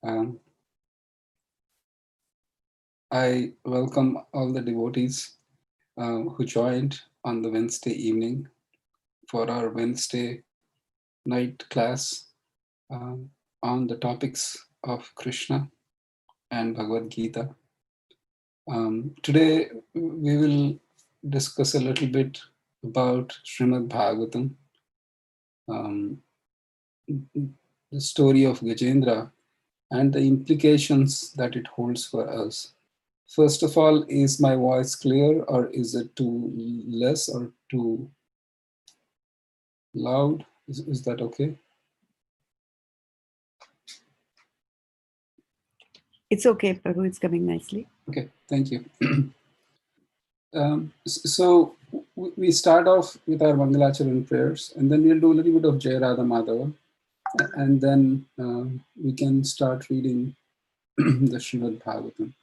I welcome all the devotees who joined on the Wednesday evening for our Wednesday night class on the topics of Krishna and Bhagavad Gita. Today we will discuss a little bit about Srimad Bhagavatam, the story of Gajendra and the implications that it holds for us. First of all, is my voice clear or is it too less or too loud? Is that okay? It's okay, Prabhu. It's coming nicely. Okay, thank you. So we start off with our Mangalacharan prayers, and then we'll do a little bit of Jai Radha Madhava, and then we can start reading the Srimad Bhagavatam.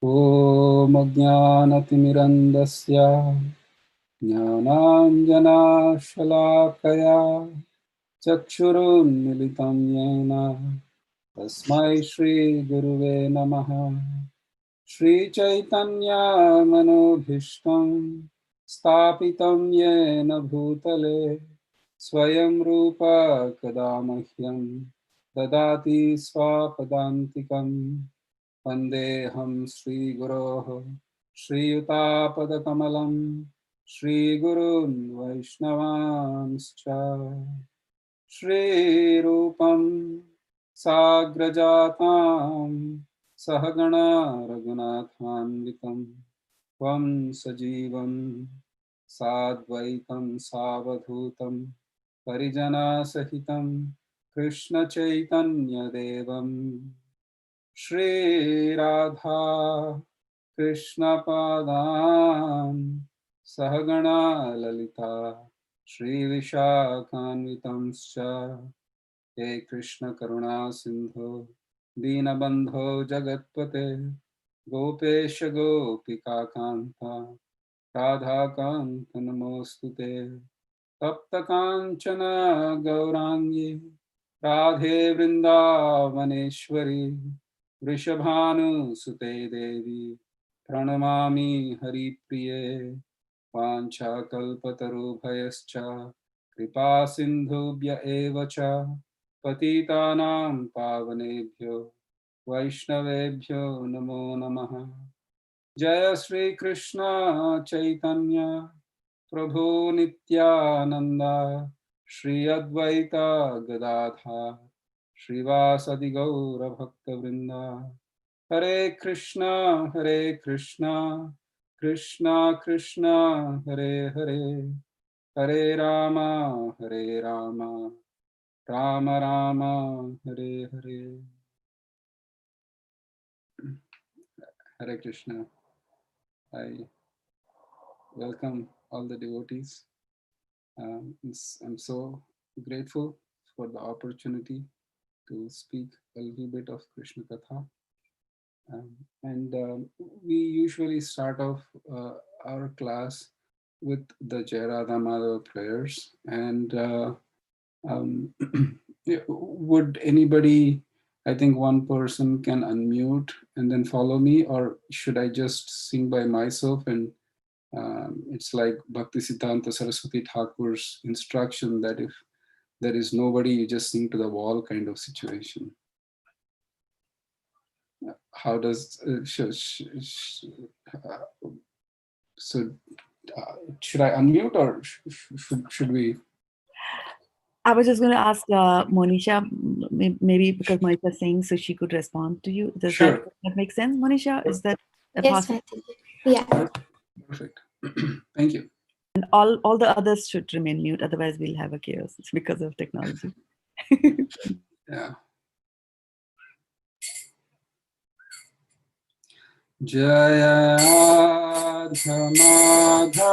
Om Ajnanatimirandasya Jnananjanashalakaya Chakshurunmilitam Yena Tasmai Shri Guruve Namaha Shri Chaitanya Manobhishtam Stapitam Yena Bhutale Swayam Rupa Kadamahyam Dadati Swapadantikam Vandeham Shri Guroh Shri Yutapadakamalaam Shri Gurun Vaishnavanscha Shri Rupam Sagrajatam Sahagana Raghunathanvitam Tvam Sajivam Sadvaitam Savadhutam Parijana Sahitam Krishna Chaitanya Devam Shri Radha Krishna Padam Sahagana Lalita Shri Vishakhanvitamscha He Krishna Karuna Sindhu Dinabandho Jagatpate Gopesha Gopika Kanta Radha Kanta Namostute Tapta Kanchana Gaurangi Radhe Vrindavaneshwari Vrishabhanu Sute Devi Pranamami Hari Priye Vancha Kalpatarubhayascha Kripa Sindhubhya Evacha Patitanam Pavanebhyo Vaishnavebhyo Namo Namaha Jaya Shri Krishna Chaitanya Prabhu Nityananda Shri Advaita Gadadha Srivasa Gaura Bhakta Vrinda Hare Krishna Krishna Krishna Hare Hare Hare Rama Rama Rama Hare Hare. Hare Krishna. I welcome all the devotees. I'm so grateful for the opportunity to speak a little bit of Krishna Katha. We usually start off our class with the Jai Radha Madhava prayers. And would anybody, I think one person can unmute and then follow me, or should I just sing by myself? And it's like Bhaktisiddhanta Saraswati Thakur's instruction that if there is nobody, you just sing to the wall kind of situation. How does should I unmute or should we? I was just going to ask Monisha, maybe because Monisha is saying so she could respond to you. Does that make sense, Monisha? Is that possible? Yeah. Perfect. Thank you. And all the others should remain mute, otherwise we'll have a chaos. It's because of technology. Yeah. Jaya Madhava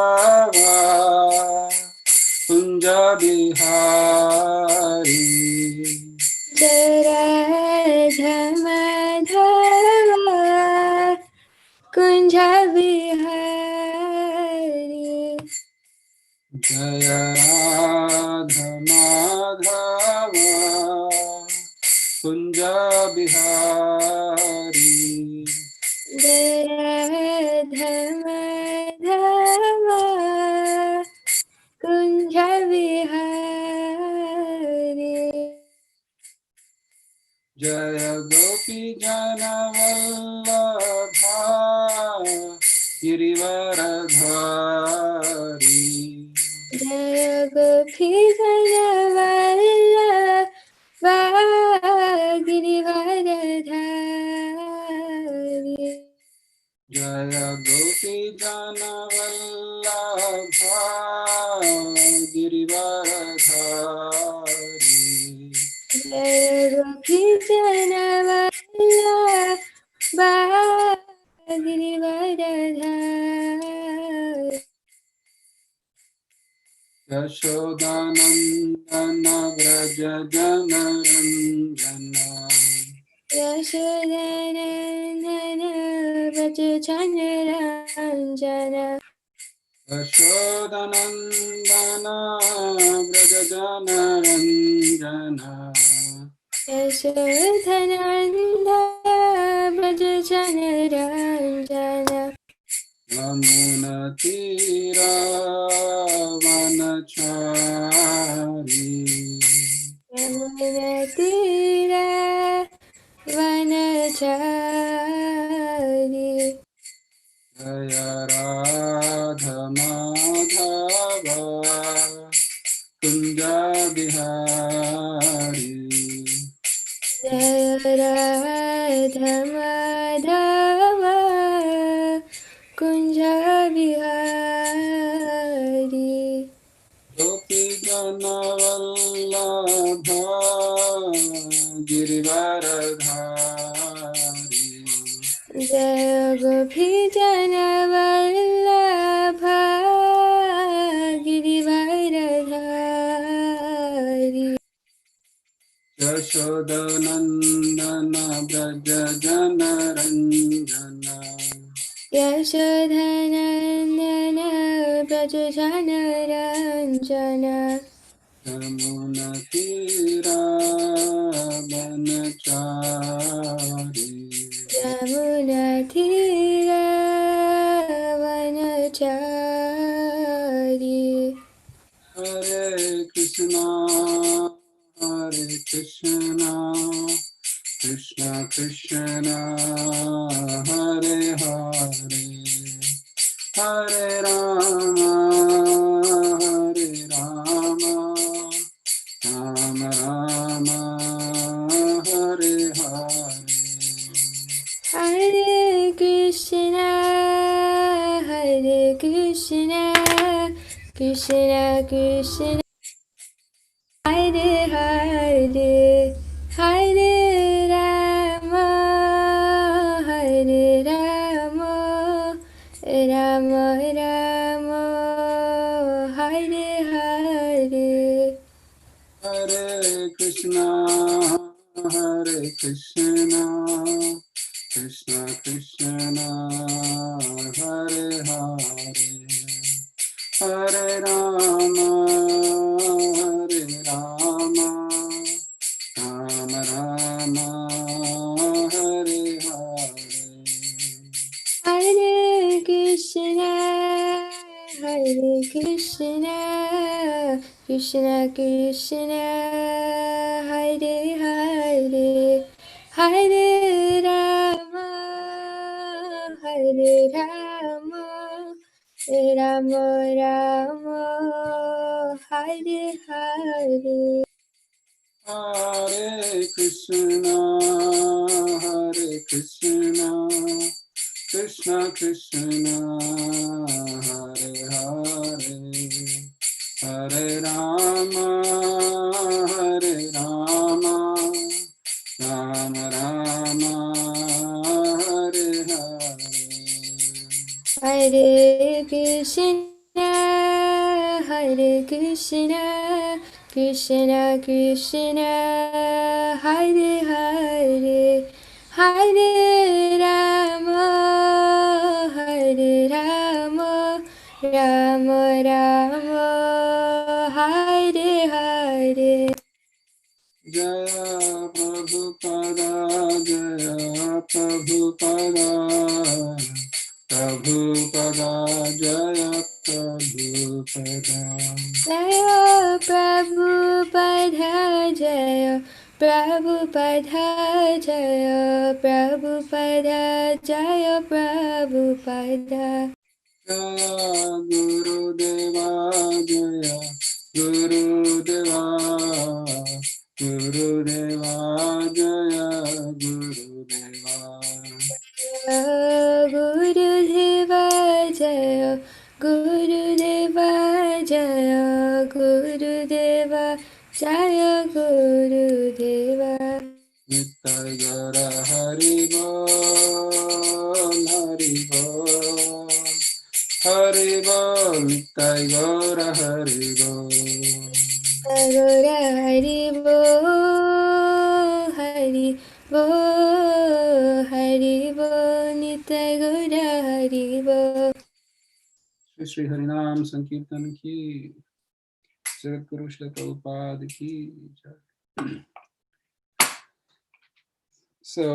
Kunja Bihari Jaya Madhava Kunja Bihari Jaya Radha Madhava Kunja Bihari. Jaya Madhava Kunja Vihari. Jaya Gopi Jana Vallabha Girivaradhari. Jaya Gopi Jana Vallabha Girivaradhari. Jaya Gopi Jana Vallabha Girivaradhari. Jaya Gopi Jana Vallabha Girivaradhari. Yashodanandana Vraja Jana Ranjana. Yashodanandana Vrajachandranjana. Yashodanandana Vraja Jana Ranjana. Yashodanandana Vrajachandranjana. Yamuna Tira Vanachari. Yamuna Tira Vanachari. Jaya Radha Madhava Kunja Bihari. Jaya Radha Madhava Kunja Vihari. Gopi Jana Vallabha Girivaradhari. Jaya Gopi Jana Vallabha Girivaradhari. Yashodanandana Braja Jana Ranjana. Yashodanandana Vrajachandranjana. Yamuna Tira Vanachari. Yamuna Tira Vanachari. Hare Krishna, Hare Krishna, Krishna Krishna, Hare Hare, Hare Rama, Hare Rama, Rama Rama, Hare Hare. Hare Krishna, Hare Krishna, Krishna Krishna, Hare Hare, Hare Rama, Hare Rama, Rama Rama, Hare Hare. Hare Krishna, Hare Krishna, Krishna Krishna, Hare Hare, Hare Rama, Hare Rama, Rama Rama, Hare Hare. Hare Krishna, Hare Krishna, Krishna Krishna, Hare Hare, Hare Rama, Hare Rama, Rama Rama, Hare Hare. Hare Krishna, Hare Krishna, Krishna Krishna, Hare Hare, Hare Rama, Hare Rama, Rama Rama, Hare Hare. Hare Krishna, Hare Krishna, Krishna Krishna, Hare Hare, Hare Rama, Hare Rama, Rama Rama Hare Hare Jaya Prabhupada, Jaya Prabhupada, Prabhupada, Jaya Prabhupada. Jaya Prabhupada Jaya Prabhupada Jaya Prabhupada Jaya Prabhupada Jaya Guru Deva, Jaya Guru Deva, Guru Deva, Jaya Guru Deva. Gurudeva Jaya Gurudeva Jaya Gurudeva Jaya Gurudeva Nittai Gaura Hari Bol, Hari Bol, Hari Bol, Nittai Gaura Hari Bol. Gaura Hari Bo Hari Bo Hari Bo Nitya Gaura Hari Bo Shri Shri Harinam Sankirtan ki, Jagat Guru Shri Prabhupada ki. So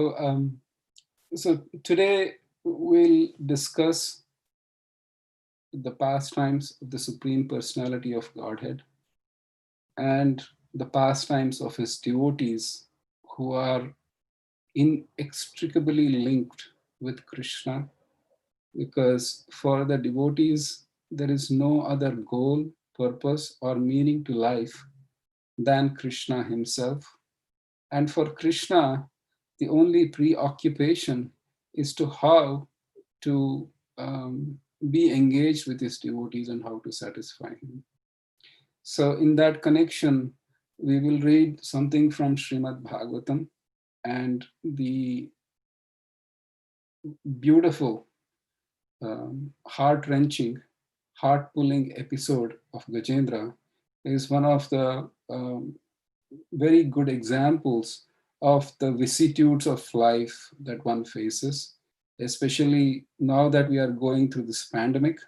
today we'll discuss the pastimes of the Supreme Personality of Godhead and the pastimes of his devotees who are inextricably linked with Krishna, because for the devotees there is no other goal, purpose, or meaning to life than Krishna himself. And for Krishna, the only preoccupation is to how to be engaged with his devotees and how to satisfy him. So in that connection, we will read something from Srimad Bhagavatam and the beautiful, heart-wrenching, heart-pulling episode of Gajendra is one of the very good examples of the vicissitudes of life that one faces, especially now that we are going through this pandemic,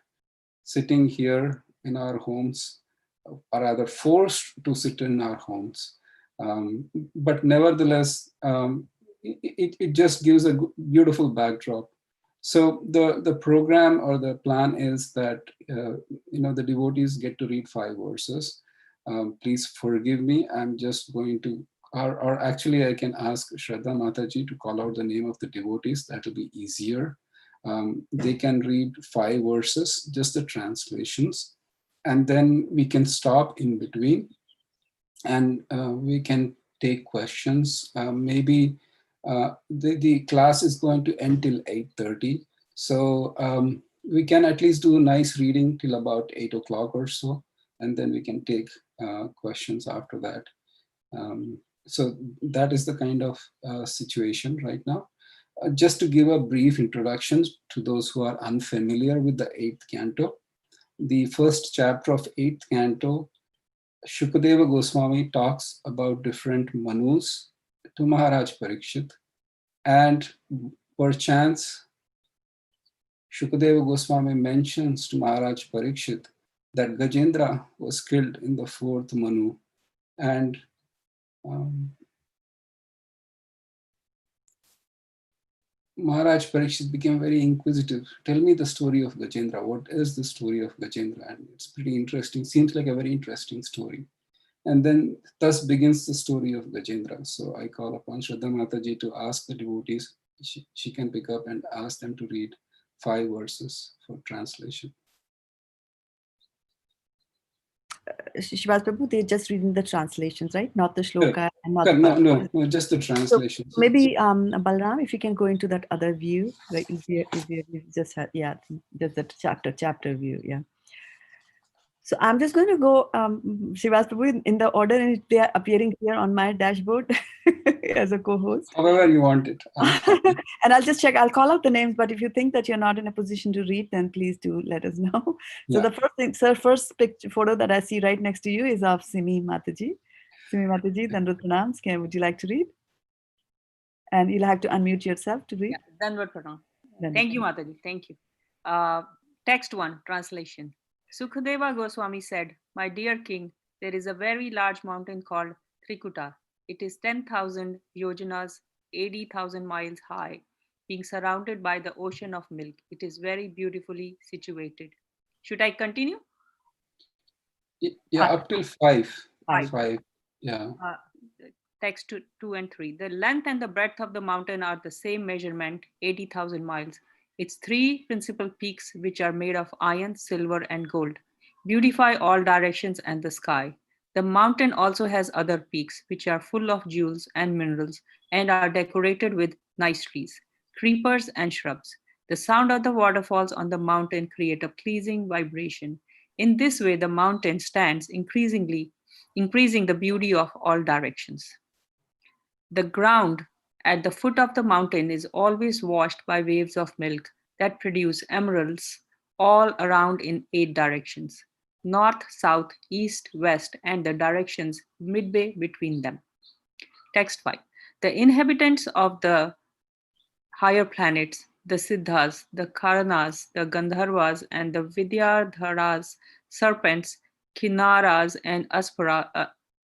sitting here in our homes, or rather forced to sit in our homes. But nevertheless, it just gives a beautiful backdrop. So the program or the plan is that the devotees get to read 5 verses. Please forgive me. I'm just going to, or actually I can ask Shraddha Mataji to call out the name of the devotees. That will be easier. They can read 5 verses, just the translations, and then we can stop in between and we can take questions. Maybe the class is going to end till 8:30. So we can at least do a nice reading till about 8 o'clock or so, and then we can take questions after that. So that is the kind of situation right now. Just to give a brief introduction to those who are unfamiliar with the 8th canto, the first chapter of 8th canto, Shukadeva Goswami talks about different manus to Maharaj Parikshit, and perchance Shukadeva Goswami mentions to Maharaj Parikshit that Gajendra was killed in the 4th manu, and Maharaj Parikshit became very inquisitive. Tell me the story of Gajendra. What is the story of Gajendra? And it's pretty interesting. Seems like a very interesting story. And then thus begins the story of Gajendra. So I call upon Shraddha Mataji to ask the devotees. She can pick up and ask them to read 5 verses for translation. Srivasa Prabhu, they're just reading the translations, right? Not the shloka and not no, just the translations. So maybe Balram, if you can go into that other view, like if you just had, just that chapter view, yeah. So I'm just going to go, Srivasa Prabhu, in the order in which they are appearing here on my dashboard as a co-host. However you want it. And I'll just check. I'll call out the names, but if you think that you're not in a position to read, then please do let us know. So the first thing, sir, first picture photo that I see right next to you is of Simi Mataji. Simi Mataji, Dandavat Pranam. Would you like to read? And you'll have to unmute yourself to read. Yeah, Dandavat Pranam. Thank you, Mataji. Thank you. Text 1, translation. Sukadeva Goswami said, "My dear king, there is a very large mountain called Trikuta. It is 10,000 yojanas, 80,000 miles high, being surrounded by the ocean of milk. It is very beautifully situated." Should I continue? Yeah, up till five. Five. Five. Yeah. Uh, Text 2 and 3. The length and the breadth of the mountain are the same measurement, 80,000 miles. Its three principal peaks, which are made of iron, silver, and gold, beautify all directions and the sky. The mountain also has other peaks, which are full of jewels and minerals and are decorated with nice trees, creepers, and shrubs. The sound of the waterfalls on the mountain create a pleasing vibration. In this way, the mountain stands increasing the beauty of all directions. The ground at the foot of the mountain is always washed by waves of milk that produce emeralds all around in 8 directions: north, south, east, west, and the directions midway between them. Text 5. The inhabitants of the higher planets, the Siddhas, the Karanas, the Gandharvas, and the Vidyadharas, serpents, Kinnaras, and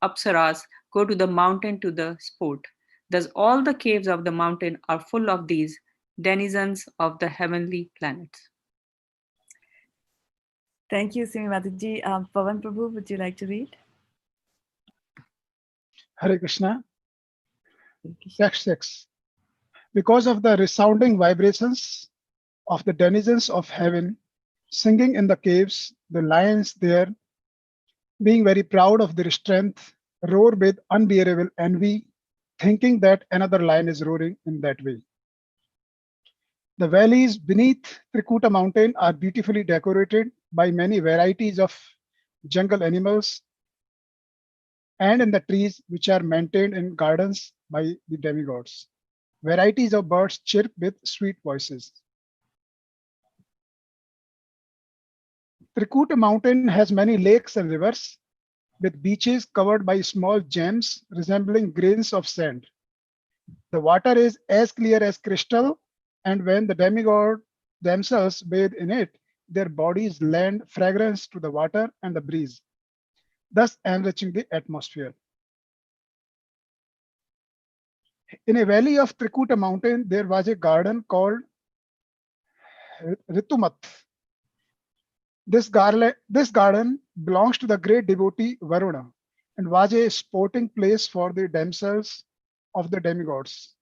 Apsaras go to the mountain to the sport. Thus, all the caves of the mountain are full of these denizens of the heavenly planets. Thank you, Simi Mataji. Pavan Prabhu, would you like to read? Hare Krishna. Text 6. Because of the resounding vibrations of the denizens of heaven singing in the caves, the lions there, being very proud of their strength, roar with unbearable envy, thinking that another lion is roaring in that way. The valleys beneath Trikuta mountain are beautifully decorated by many varieties of jungle animals and in the trees which are maintained in gardens by the demigods. Varieties of birds chirp with sweet voices. Trikuta mountain has many lakes and rivers with beaches covered by small gems resembling grains of sand. The water is as clear as crystal, and when the demigod themselves bathe in it, their bodies lend fragrance to the water and the breeze, thus enriching the atmosphere. In a valley of Trikuta mountain, there was a garden called Ritumat. This garden belongs to the great devotee Varuna and was a sporting place for the damsels of the demigods.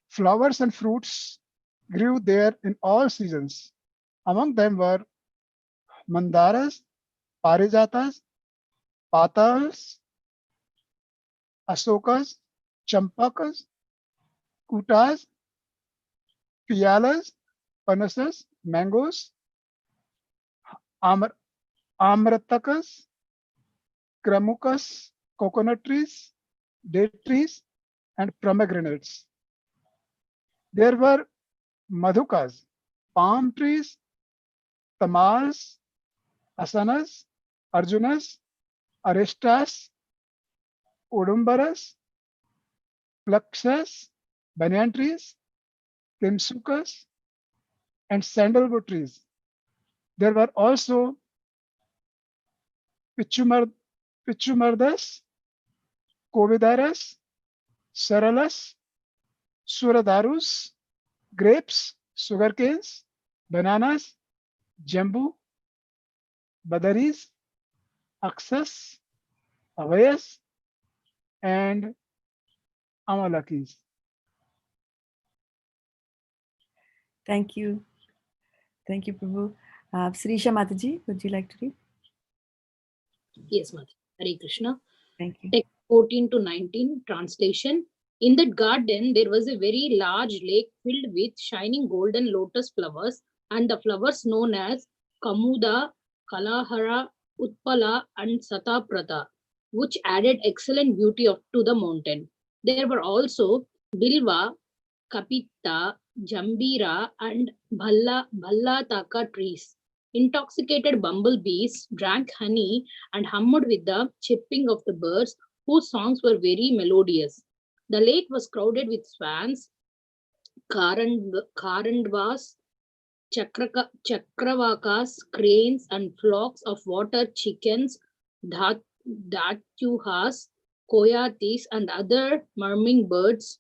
Flowers and fruits grew there in all seasons. Among them were mandaras, parijatas, patals, asokas, champakas, kutas, piyalas, panasas, mangoes, amratakas, kramukas, coconut trees, date trees, and pomegranates. There were madhukas, palm trees, tamals, asanas, arjunas, aristas, udumbaras, plaksas, banyan trees, kimsukas, and sandalwood trees. There were also pichumardas, kovidaras, saralas, suradarus, grapes, sugarcanes, bananas, jambu, badaris, aksas, avayas, and amalakis. Thank you. Thank you, Prabhu. Srisha Mataji, would you like to read? Yes, Mother. Hare Krishna. Thank you. Text 14 to 19, translation. In that garden, there was a very large lake filled with shining golden lotus flowers, and the flowers known as Kamuda, Kalahara, Utpala, and Sataprata, which added excellent beauty to the mountain. There were also Bilva, Kapita, Jambira, and Bhallataka trees. Intoxicated bumblebees drank honey and hummed with the chirping of the birds, whose songs were very melodious. The lake was crowded with swans, karandvas, Chakravakas, cranes, and flocks of water chickens, datyuhas, coyotes, and other murmuring birds.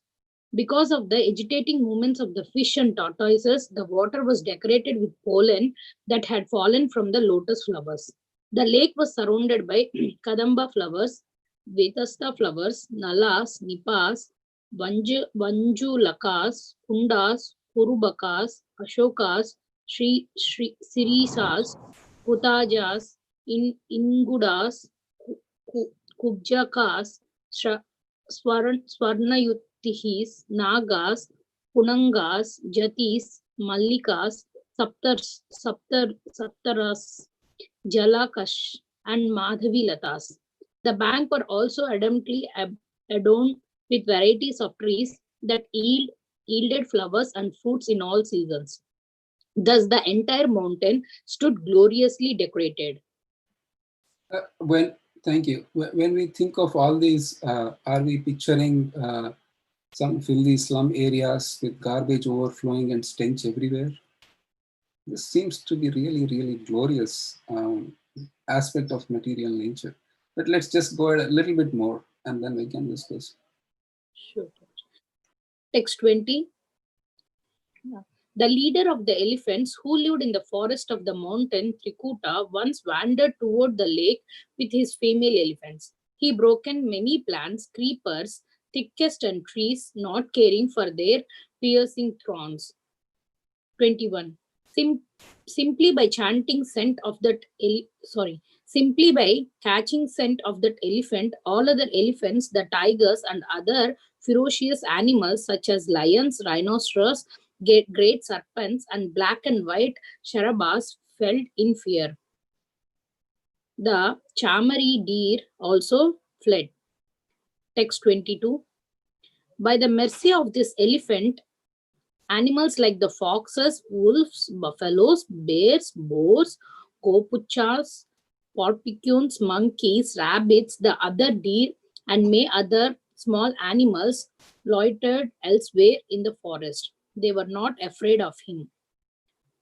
Because of the agitating movements of the fish and tortoises, the water was decorated with pollen that had fallen from the lotus flowers. The lake was surrounded by kadamba flowers, vetasta flowers, nalas, nipas, vanjulakas, kundas, purubakas, ashokas, sirisas, putajas, ingudas, kubjakas, Swarnayuttihis, Nagas, Punangas, Jatis, Mallikas, Saptaras, Jalakash, and Madhavilatas. The bank were also adamantly adorned with varieties of trees that yielded flowers and fruits in all seasons. Thus, the entire mountain stood gloriously decorated. When Thank you. When we think of all these, are we picturing some filthy slum areas with garbage overflowing and stench everywhere? This seems to be really, really glorious aspect of material nature. But let's just go a little bit more and then we can discuss. Sure. Text 20. The leader of the elephants, who lived in the forest of the mountain Trikuta, once wandered toward the lake with his female elephants. He broken many plants, creepers, thickest and trees, not caring for their piercing thorns. 21. Simply by chanting scent of that simply by catching scent of that elephant, all other elephants, the tigers and other ferocious animals such as lions, rhinoceros, great serpents, and black and white sharabas felt in fear. The chamari deer also fled. Text 22. By the mercy of this elephant, animals like the foxes, wolves, buffaloes, bears, boars, gopuchas, porcupines, monkeys, rabbits, the other deer, and may other small animals loitered elsewhere in the forest. They were not afraid of him.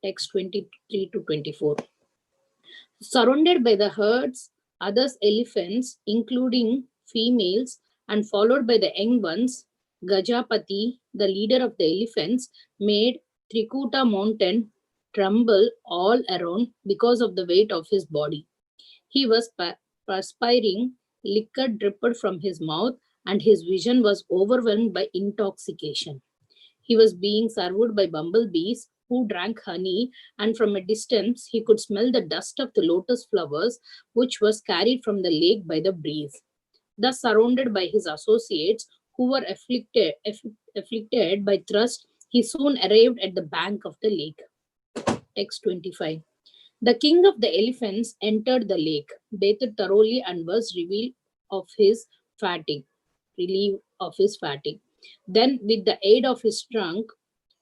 Text 23 to 24. Surrounded by the herds, others elephants, including females, and followed by the young ones, Gajapati, the leader of the elephants, made Trikuta mountain tremble all around because of the weight of his body. He was perspiring, liquor dripped from his mouth, and his vision was overwhelmed by intoxication. He was being served by bumblebees who drank honey, and from a distance he could smell the dust of the lotus flowers which was carried from the lake by the breeze. Thus, surrounded by his associates who were afflicted by thirst, he soon arrived at the bank of the lake. Text 25. The king of the elephants entered the lake, bathed thoroughly, and was relieved of his fatigue. Then, with the aid of his trunk,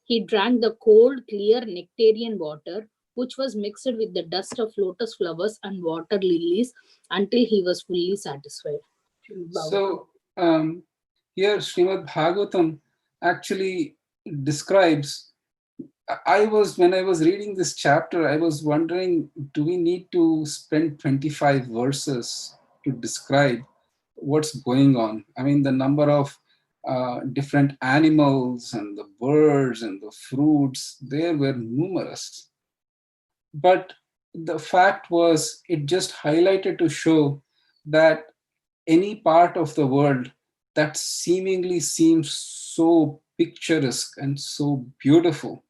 he drank the cold, clear nectarian water, which was mixed with the dust of lotus flowers and water lilies, until he was fully satisfied. So here Srimad Bhagavatam actually describes, when I was reading this chapter, I was wondering, do we need to spend 25 verses to describe what's going on? I mean, the number of different animals and the birds and the fruits, they were numerous. But the fact was, it just highlighted to show that any part of the world that seemingly seems so picturesque and so beautiful,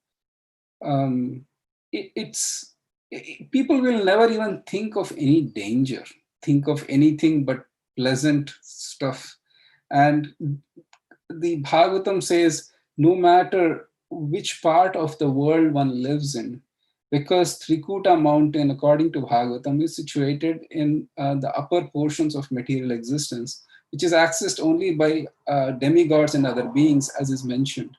people will never even think of any danger, think of anything but pleasant stuff. And the Bhagavatam says, no matter which part of the world one lives in, because Trikuta mountain, according to Bhagavatam, is situated in the upper portions of material existence, which is accessed only by demigods and other beings, as is mentioned.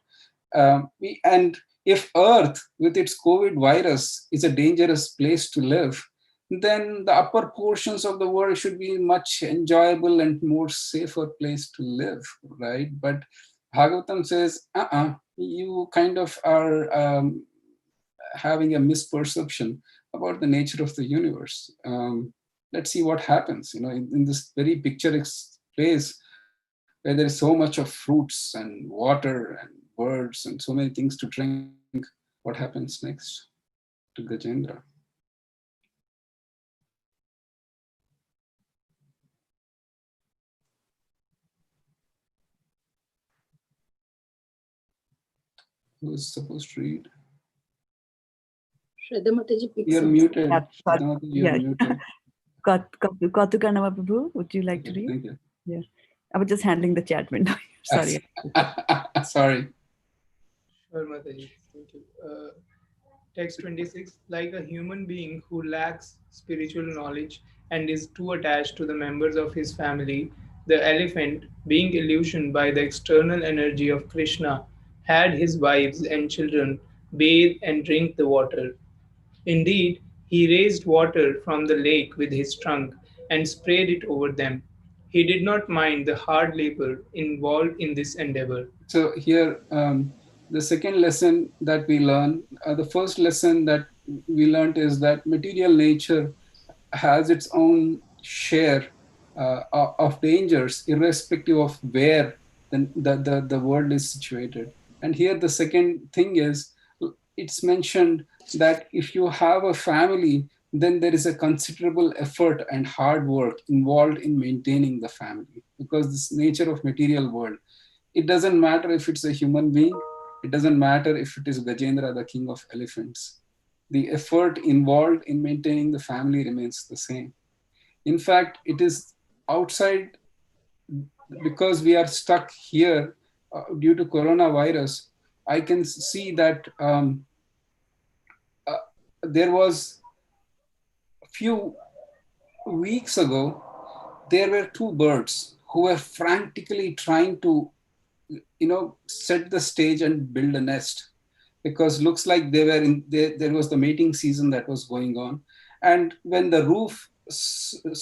And if Earth, with its COVID virus, is a dangerous place to live, then the upper portions of the world should be much enjoyable and more safer place to live, right? But Bhagavatam says, you kind of are having a misperception about the nature of the universe. Let's see what happens. In this very picturesque place where there is so much of fruits and water and birds and so many things to drink, what happens next to Gajendra? Who is supposed to read? Shraddha Mataji picks You're up. muted. Yeah, Shraddha Mataji, you're yeah. muted. Kathukarnama Prabhu, would you like to Okay, read? thank you. Yeah. I was just handling the chat window. Sorry. Sorry. Sure, Mataji. Thank you. Text 26. Like a human being who lacks spiritual knowledge and is too attached to the members of his family, the elephant, being illusioned by the external energy of Krishna, had his wives and children bathe and drink the water. Indeed, he raised water from the lake with his trunk and sprayed it over them. He did not mind the hard labor involved in this endeavor. So here, the second lesson that we learn, the first lesson that we learned is that material nature has its own share of dangers, irrespective of where the world is situated. And here, the second thing is, it's mentioned that if you have a family, then there is a considerable effort and hard work involved in maintaining the family, because this nature of material world, it doesn't matter if it's a human being, it doesn't matter if it is Gajendra, the king of elephants. The effort involved in maintaining the family remains the same. In fact, it is outside, because we are stuck here due to coronavirus. I can see that there was a few weeks ago, there were two birds who were frantically trying to set the stage and build a nest, because looks like they were there was the mating season that was going on. And when the roof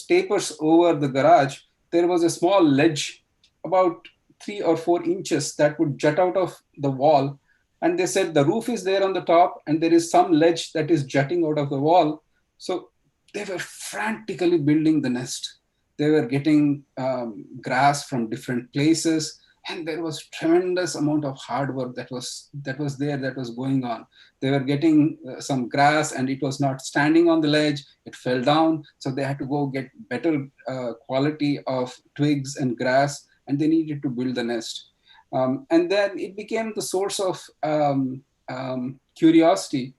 tapers over the garage, there was a small ledge about 3 or 4 inches that would jut out of the wall. And they said the roof is there on the top and there is some ledge that is jutting out of the wall. So they were frantically building the nest. They were getting grass from different places, and there was tremendous amount of hard work that was going on. They were getting some grass and it was not standing on the ledge, it fell down, so they had to go get better quality of twigs and grass, and they needed to build the nest. And then it became the source of curiosity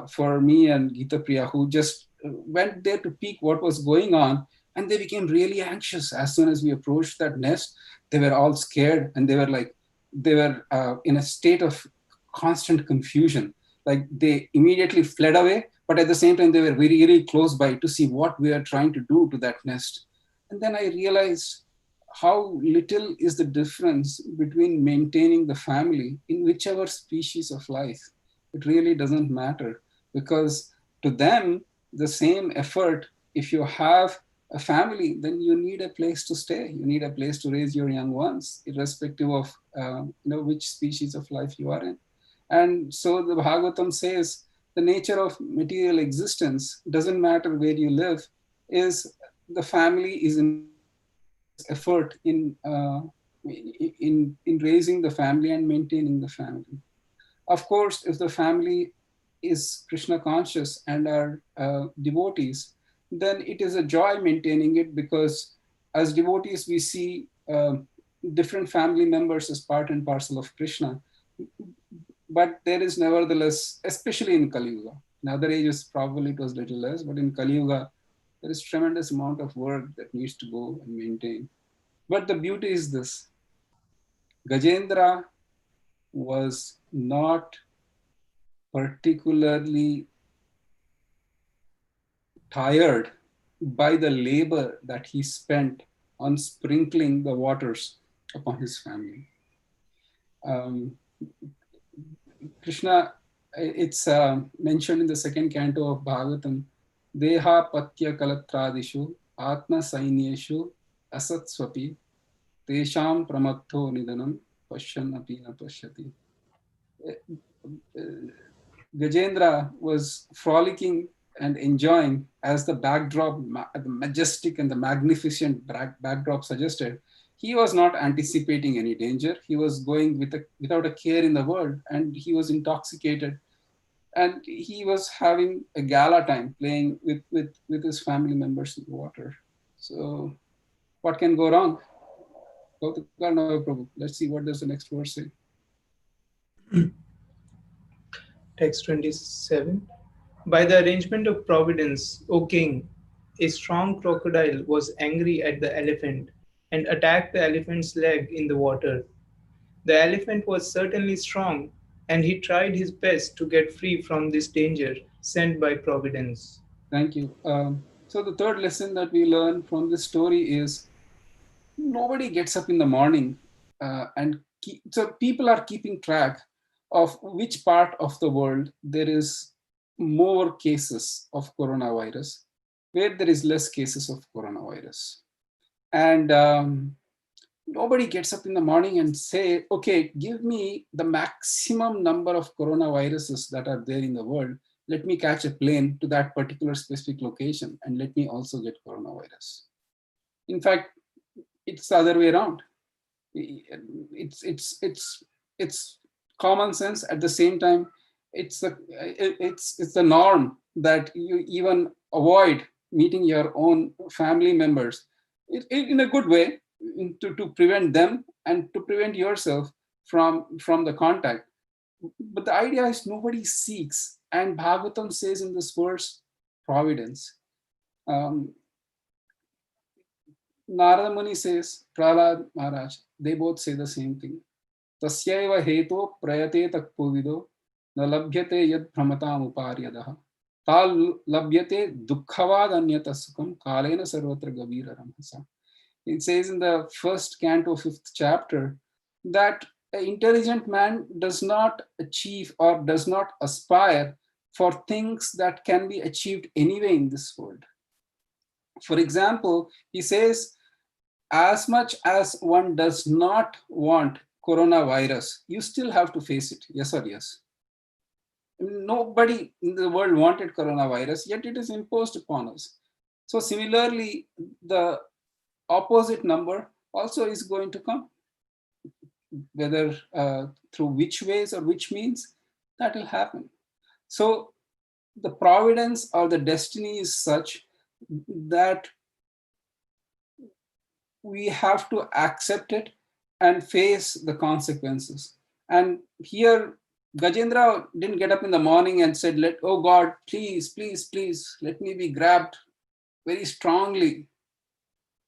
for me and Gita Priya, who just went there to peek what was going on. And they became really anxious as soon as we approached that nest. They were all scared, and they were in a state of constant confusion. Like they immediately fled away, but at the same time, they were very, very close by to see what we are trying to do to that nest. And then I realized how little is the difference between maintaining the family in whichever species of life. It really doesn't matter, because to them, the same effort, if you have a family, then you need a place to stay. You need a place to raise your young ones, irrespective of which species of life you are in. And so the Bhagavatam says the nature of material existence doesn't matter where you live. Is the family is involved in this effort in raising the family and maintaining the family. Of course, if the family is Krishna conscious and are devotees, then it is a joy maintaining it, because as devotees we see different family members as part and parcel of Krishna. But there is nevertheless, especially in Kali Yuga, in other ages probably it was little less, but in Kali Yuga there is tremendous amount of work that needs to go and maintain. But the beauty is this: Gajendra was not particularly tired by the labor that he spent on sprinkling the waters upon his family. Krishna, it's mentioned in the second canto of Bhagavatam, Deha Patya Kalatradishu Atma Sainyeshu Asatswapi Tesham Pramatho Nidanam Pashyan Api Na Pashyati. Gajendra was frolicking and enjoying, as the backdrop, the majestic and the magnificent backdrop suggested. He was not anticipating any danger. He was going without a care in the world, and he was intoxicated. And he was having a gala time playing with his family members in the water. So, what can go wrong? Let's see what does the next verse say. Text 27. By the arrangement of Providence, O king, a strong crocodile was angry at the elephant and attacked the elephant's leg in the water. The elephant was certainly strong, and he tried his best to get free from this danger sent by Providence. Thank you. So the third lesson that we learn from this story is nobody gets up in the morning so people are keeping track of which part of the world there is more cases of coronavirus, where there is less cases of coronavirus. And nobody gets up in the morning and say, okay, give me the maximum number of coronaviruses that are there in the world. Let me catch a plane to that particular specific location and let me also get coronavirus. In fact, it's the other way around. It's common sense. At the same time, it's the norm that you even avoid meeting your own family members in a good way, to prevent them and to prevent yourself from the contact. But the idea is nobody seeks, and Bhagavatam says in this verse, providence. Narada Muni says, Prahlad Maharaj, they both say the same thing. Tasyaiva heto prayate takpuvido na labhyate yad brahmatam uparyadaha tal labhyate dukkhavad anyata sukham kalena sarvatra gavira ramhasa. It says in the first canto, 5th chapter, that an intelligent man does not achieve or does not aspire for things that can be achieved anyway in this world. For example, he says, as much as one does not want coronavirus, you still have to face it. Yes or yes? Nobody in the world wanted coronavirus, yet it is imposed upon us. So similarly, the opposite number also is going to come, whether through which ways or which means, that will happen. So the providence or the destiny is such that we have to accept it and face the consequences. And here, Gajendra didn't get up in the morning and said, oh God, please, please, please, let me be grabbed very strongly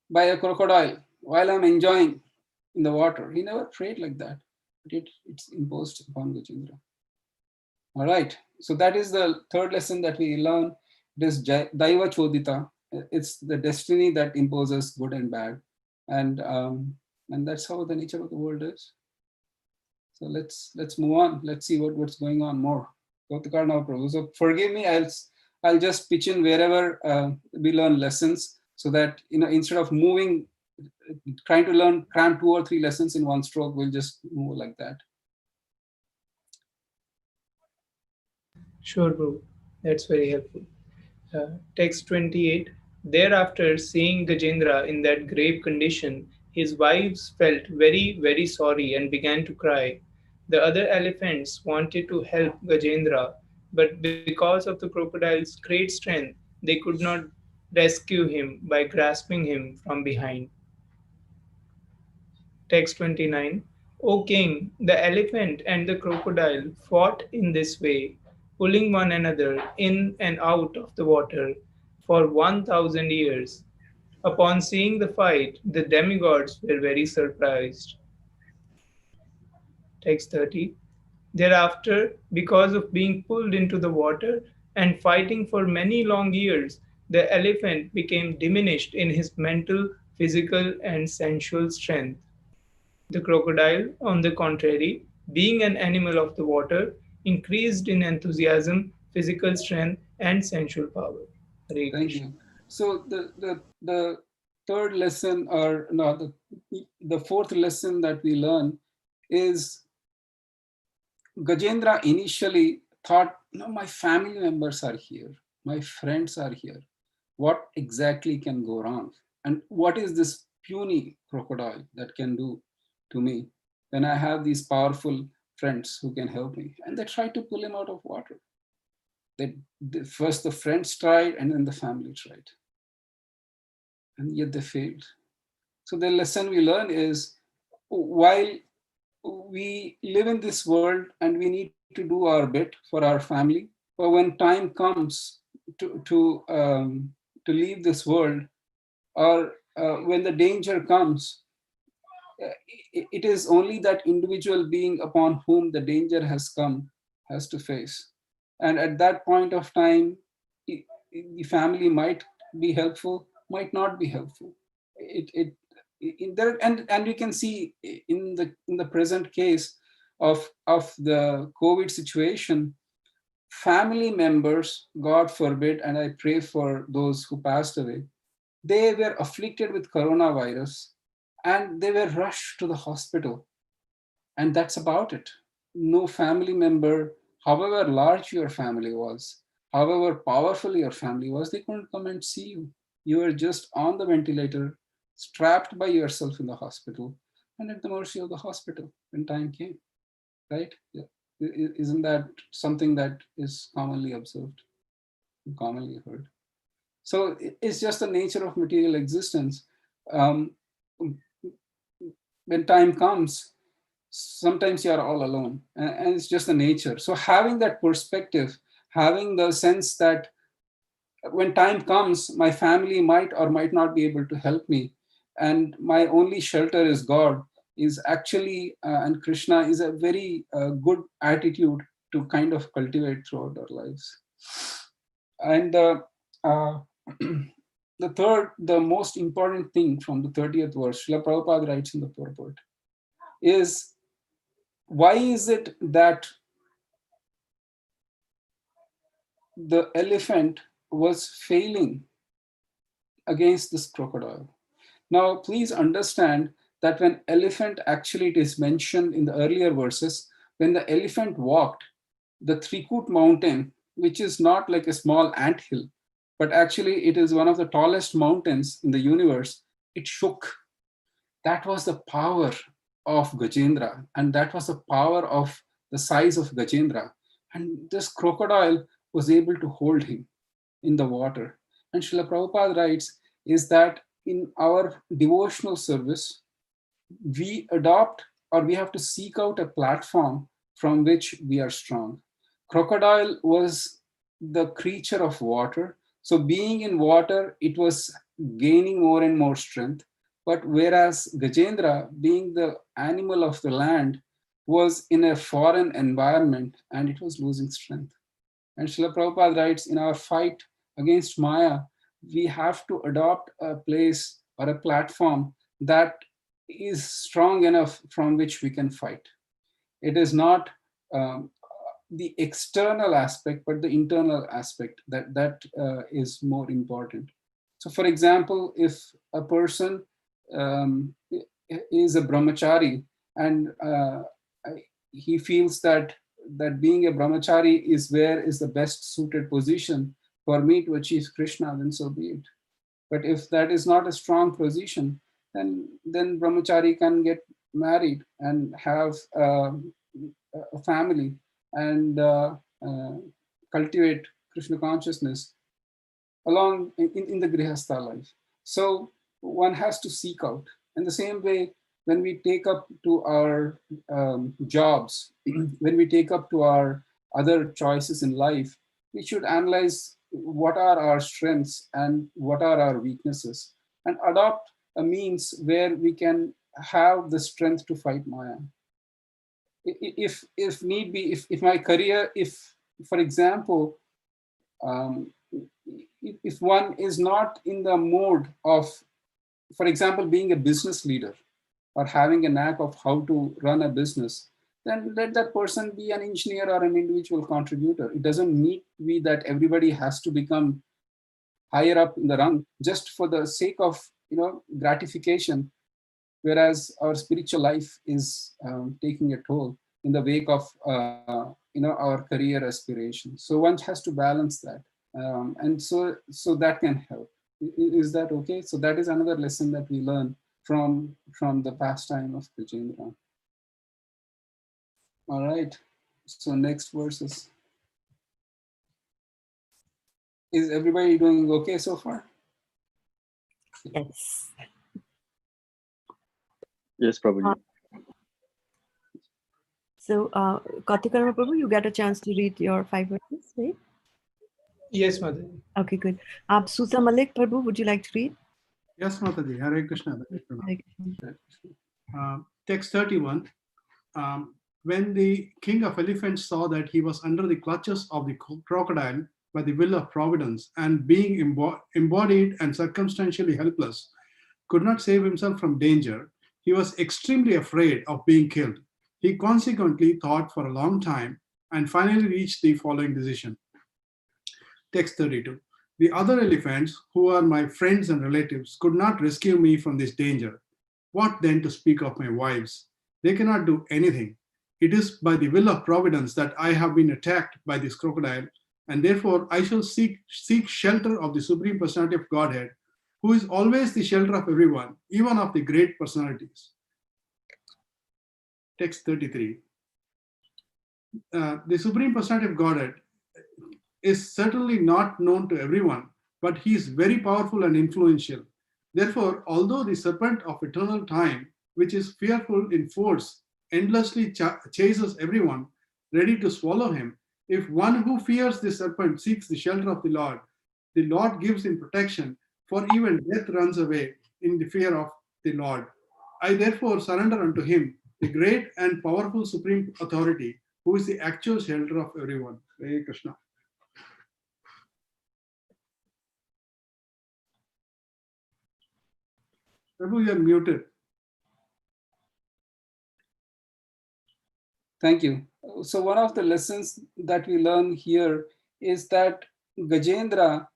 by a crocodile while I'm enjoying in the water. He never prayed like that, but it's imposed upon Gajendra. All right, so that is the third lesson that we learn. It is Daiva Chodita. It's the destiny that imposes good and bad. And that's how the nature of the world is. So let's move on. Let's see what's going on more. So forgive me, I'll just pitch in wherever we learn lessons, so that instead of moving, trying to cram 2 or 3 lessons in one stroke, we'll just move like that. Sure, bro. That's very helpful. Text 28. Thereafter, seeing Gajendra in that grave condition, his wives felt very, very sorry and began to cry. The other elephants wanted to help Gajendra, but because of the crocodile's great strength, they could not rescue him by grasping him from behind. Text 29. O king, the elephant and the crocodile fought in this way, pulling one another in and out of the water for 1,000 years. Upon seeing the fight, the demigods were very surprised. Text 30. Thereafter, because of being pulled into the water and fighting for many long years, the elephant became diminished in his mental, physical, and sensual strength. The crocodile, on the contrary, being an animal of the water, increased in enthusiasm, physical strength, and sensual power. Hare Thank Krishna. you. So the third lesson, or no, the fourth lesson that we learn is Gajendra initially thought, no, my family members are here, my friends are here. What exactly can go wrong? And what is this puny crocodile that can do to me when I have these powerful friends who can help me? And they tried to pull him out of water. First the friends tried, and then the family tried, and yet they failed. So the lesson we learn is, while we live in this world and we need to do our bit for our family, but when time comes to leave this world, or when the danger comes, it is only that individual being upon whom the danger has come has to face. And at that point of time, the family might be helpful, might not be helpful. It in there, and we can see in the present case of the COVID situation, family members, God forbid, and I pray for those who passed away, they were afflicted with coronavirus and they were rushed to the hospital. And that's about it. No family member, however large your family was, however powerful your family was, they couldn't come and see you. You were just on the ventilator, strapped by yourself in the hospital, and at the mercy of the hospital when time came, right? Yeah. Isn't that something that is commonly observed, commonly heard? So it's just the nature of material existence. Um, when time comes, sometimes you are all alone, and it's just the nature. So having that perspective, having the sense that when time comes, my family might or might not be able to help me, and my only shelter is God, is actually, and Krishna is a very good attitude to kind of cultivate throughout our lives. And uh, the most important thing from the 30th verse, Srila Prabhupada writes in the purport, is why is it that the elephant was failing against this crocodile? Now, please understand that when elephant, actually it is mentioned in the earlier verses, when the elephant walked, the Trikut mountain, which is not like a small anthill, but actually it is one of the tallest mountains in the universe, it shook. That was the power of Gajendra, and that was the power of the size of Gajendra. And this crocodile was able to hold him in the water. And Srila Prabhupada writes is that in our devotional service, we adopt, or we have to seek out a platform from which we are strong. Crocodile was the creature of water. So being in water, it was gaining more and more strength. But whereas Gajendra, being the animal of the land, was in a foreign environment and it was losing strength. And Srila Prabhupada writes, in our fight against Maya, we have to adopt a place or a platform that is strong enough from which we can fight. It is not the external aspect, but the internal aspect that is more important. So, for example, if a person is a brahmachari and he feels that being a brahmachari is where is the best suited position for me to achieve Krishna, then so be it. But if that is not a strong position, then brahmachari can get married and have a family and cultivate Krishna consciousness along in the grihastha life. So one has to seek out. In the same way, when we take up to our jobs, when we take up to our other choices in life, we should analyze what are our strengths and what are our weaknesses, and adopt a means where we can have the strength to fight Maya. If need be, if my career, if, for example, if one is not in the mood of, for example, being a business leader or having a knack of how to run a business, then let that person be an engineer or an individual contributor. It doesn't need to be that everybody has to become higher up in the rung just for the sake of gratification, whereas our spiritual life is taking a toll in the wake of our career aspirations. So one has to balance that, and so that can help. Is that okay? So that is another lesson that we learn from the pastime of Gajendra. All right. So next verses. Is everybody doing okay so far? Yes. Yes, Prabhuji. So, Karma Prabhu, you get a chance to read your 5 verses, right? Yes, Mataji. Okay, good. Susa Malik Prabhu, would you like to read? Yes, Mataji. Hare Krishna. Hare Krishna. Text 31. When the king of elephants saw that he was under the clutches of the crocodile by the will of providence, and being embodied and circumstantially helpless, could not save himself from danger, he was extremely afraid of being killed. He consequently thought for a long time and finally reached the following decision. Text 32. The other elephants, who are my friends and relatives, could not rescue me from this danger. What then to speak of my wives? They cannot do anything. It is by the will of providence that I have been attacked by this crocodile, and therefore I shall seek shelter of the Supreme Personality of Godhead, who is always the shelter of everyone, even of the great personalities. Text 33. The Supreme Personality of Godhead is certainly not known to everyone, but he is very powerful and influential. Therefore, although the serpent of eternal time, which is fearful in force, endlessly chases everyone, ready to swallow him, if one who fears the serpent seeks the shelter of the Lord gives him protection, for even death runs away in the fear of the Lord. I therefore surrender unto him, the great and powerful Supreme Authority, who is the actual shelter of everyone. Hare Krishna. Prabhu, you are muted. Thank you. So one of the lessons that we learn here is that Gajendra,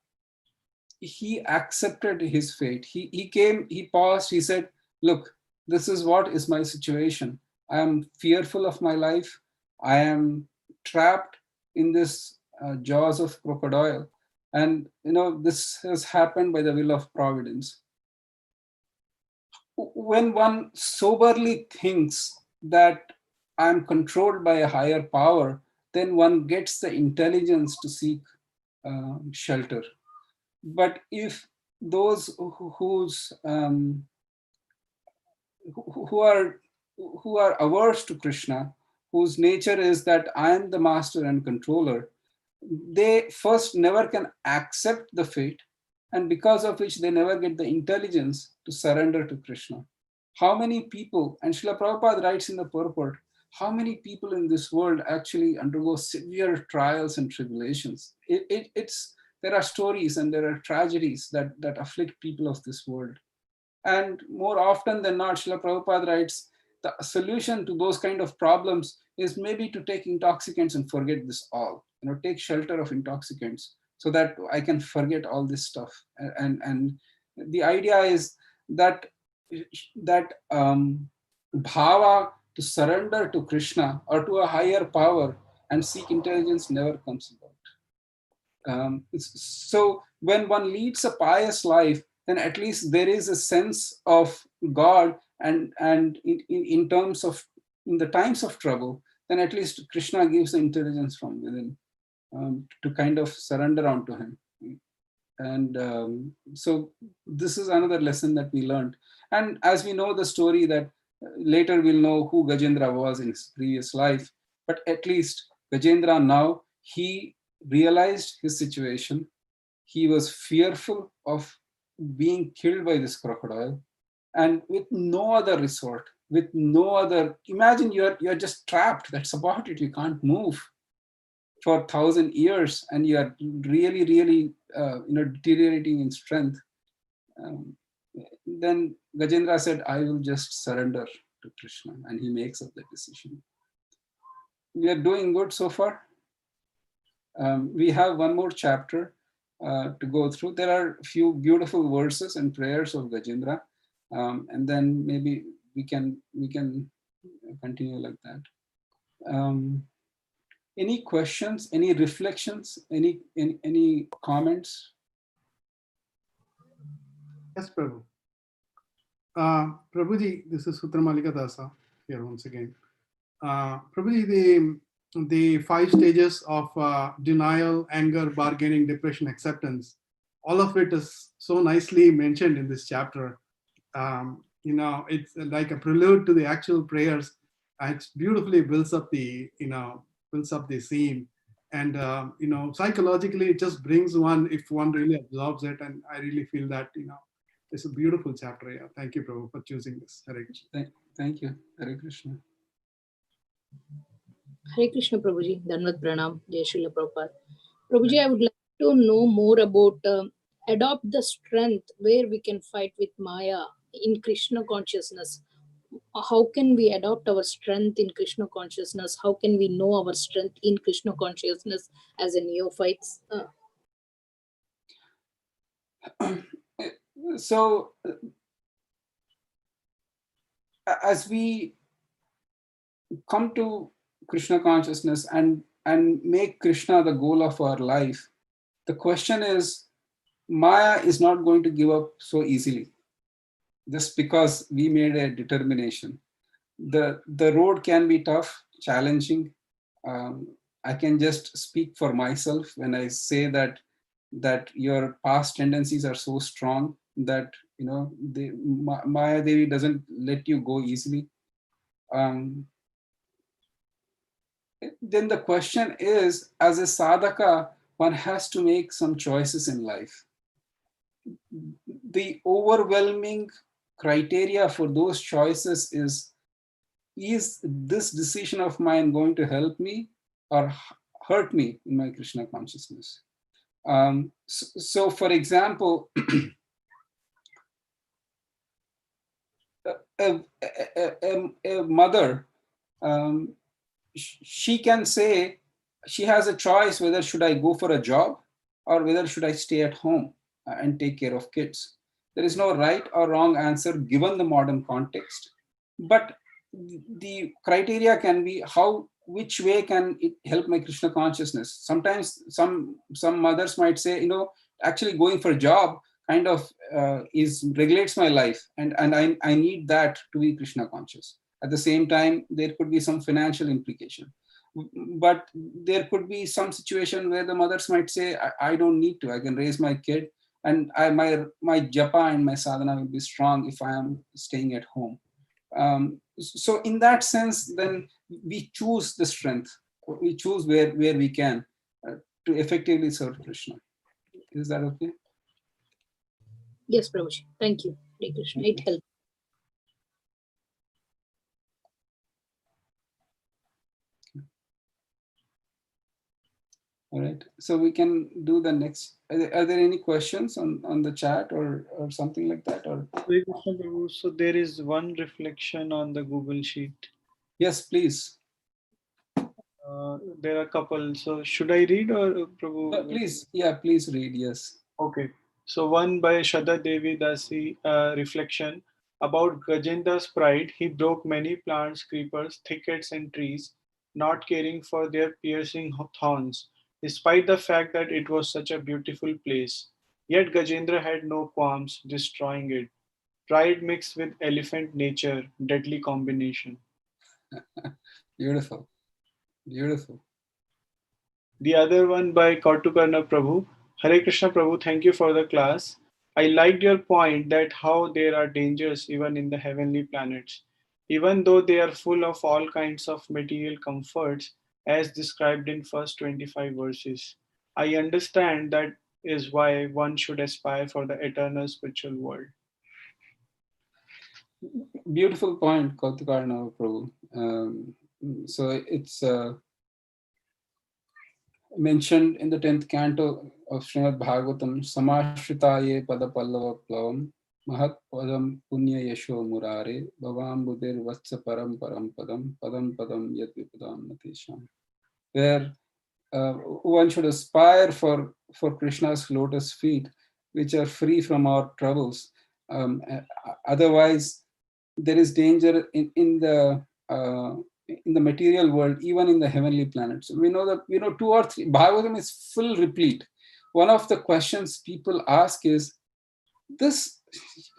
he accepted his fate. He came, he paused, he said, look, this is what is my situation. I am fearful of my life. I am trapped in this jaws of crocodile. And, this has happened by the will of providence. When one soberly thinks that I'm controlled by a higher power, then one gets the intelligence to seek shelter. But if those who are averse to Krishna, whose nature is that I am the master and controller, they first never can accept the fate, and because of which they never get the intelligence to surrender to Krishna. How many people, and Srila Prabhupada writes in the purport, how many people in this world actually undergo severe trials and tribulations? There are stories and there are tragedies that afflict people of this world. And more often than not, Srila Prabhupada writes, the solution to those kind of problems is maybe to take intoxicants and forget this all. Take shelter of intoxicants so that I can forget all this stuff. And the idea is that bhava, to surrender to Krishna or to a higher power and seek intelligence, never comes about. So when one leads a pious life, then at least there is a sense of God, and in terms of in the times of trouble, then at least Krishna gives the intelligence from within to kind of surrender onto him. And so this is another lesson that we learned. And as we know the story, that later we'll know who Gajendra was in his previous life, but at least Gajendra now, he realized his situation. He was fearful of being killed by this crocodile, and with no other resort, with no other, imagine you're just trapped. That's about it. You can't move for 1,000 years, and you are really, really, deteriorating in strength. Then Gajendra said, I will just surrender to Krishna, and he makes up the decision. We are doing good so far. We have one more chapter to go through. There are a few beautiful verses and prayers of Gajendra, and then maybe we can continue like that. Any questions, any reflections, any comments? Yes, Prabhu. Prabhuji, this is Sutramalika Dasa here once again. Prabhuji, the 5 stages of denial, anger, bargaining, depression, acceptance, all of it is so nicely mentioned in this chapter. It's like a prelude to the actual prayers. It beautifully builds up the scene. And, psychologically, it just brings one, if one really absorbs it. And I really feel that, it's a beautiful chapter. Yeah. Thank you, Prabhu, for choosing this. Hare Krishna. Thank you. Hare Krishna. Hare Krishna Prabhuji, Dhanvat Pranam, Jai Srila Prabhupada. Prabhuji, I would like to know more about adopt the strength where we can fight with Maya in Krishna consciousness. How can we adopt our strength in Krishna consciousness? How can we know our strength in Krishna consciousness as a neophytes? So, as we come to Krishna consciousness and make Krishna the goal of our life, the question is, Maya is not going to give up so easily just because we made a determination. The road can be tough, challenging. I can just speak for myself when I say that your past tendencies are so strong that Maya Devi doesn't let you go easily. Then the question is, as a sadhaka, one has to make some choices in life. The overwhelming criteria for those choices is this decision of mine going to help me or hurt me in my Krishna consciousness? So for example, a mother, she can say she has a choice whether should I go for a job or whether should I stay at home and take care of kids. There is no right or wrong answer given the modern context, but the criteria can be which way can it help my Krishna consciousness. Sometimes some mothers might say, actually going for a job kind of regulates my life, and I need that to be Krishna conscious. At the same time, there could be some financial implication, but there could be some situation where the mothers might say, I don't need to, I can raise my kid, and my japa and my sadhana will be strong if I am staying at home. So in that sense, then we choose the strength, we choose where we can to effectively serve Krishna. Is that okay? Yes, Prabhuji. Thank you. Hare Krishna. It helps. All right. So we can do the next. Are there any questions on the chat or something like that? Or so there is one reflection on the Google Sheet. Yes, please. There are a couple. So should I read or Prabhu? Please, yeah, please read. Yes. Okay. So one by Shada Devi Dasi, reflection about Gajendra's pride. He broke many plants, creepers, thickets, and trees, not caring for their piercing thorns, despite the fact that it was such a beautiful place. Yet Gajendra had no qualms destroying it. Pride mixed with elephant nature, deadly combination. Beautiful. Beautiful. The other one by Kautukarna Prabhu. Hare Krishna Prabhu, thank you for the class. I liked your point that how there are dangers even in the heavenly planets. Even though they are full of all kinds of material comforts as described in first 25 verses. I understand that is why one should aspire for the eternal spiritual world. Beautiful point, Kautukarna Prabhu. So it's mentioned in the 10th canto of Srimad Bhagavatam, Samashritaye pada pallava plavam mahat padam punya yasho murare bhavam budir vatsa param param padam yat vipadam natesham. Where one should aspire for Krishna's lotus feet, which are free from our troubles. Otherwise, there is danger in the in the material world, even in the heavenly planets. We know that, 2 or 3, Bhagavatam is full replete. One of the questions people ask is, this,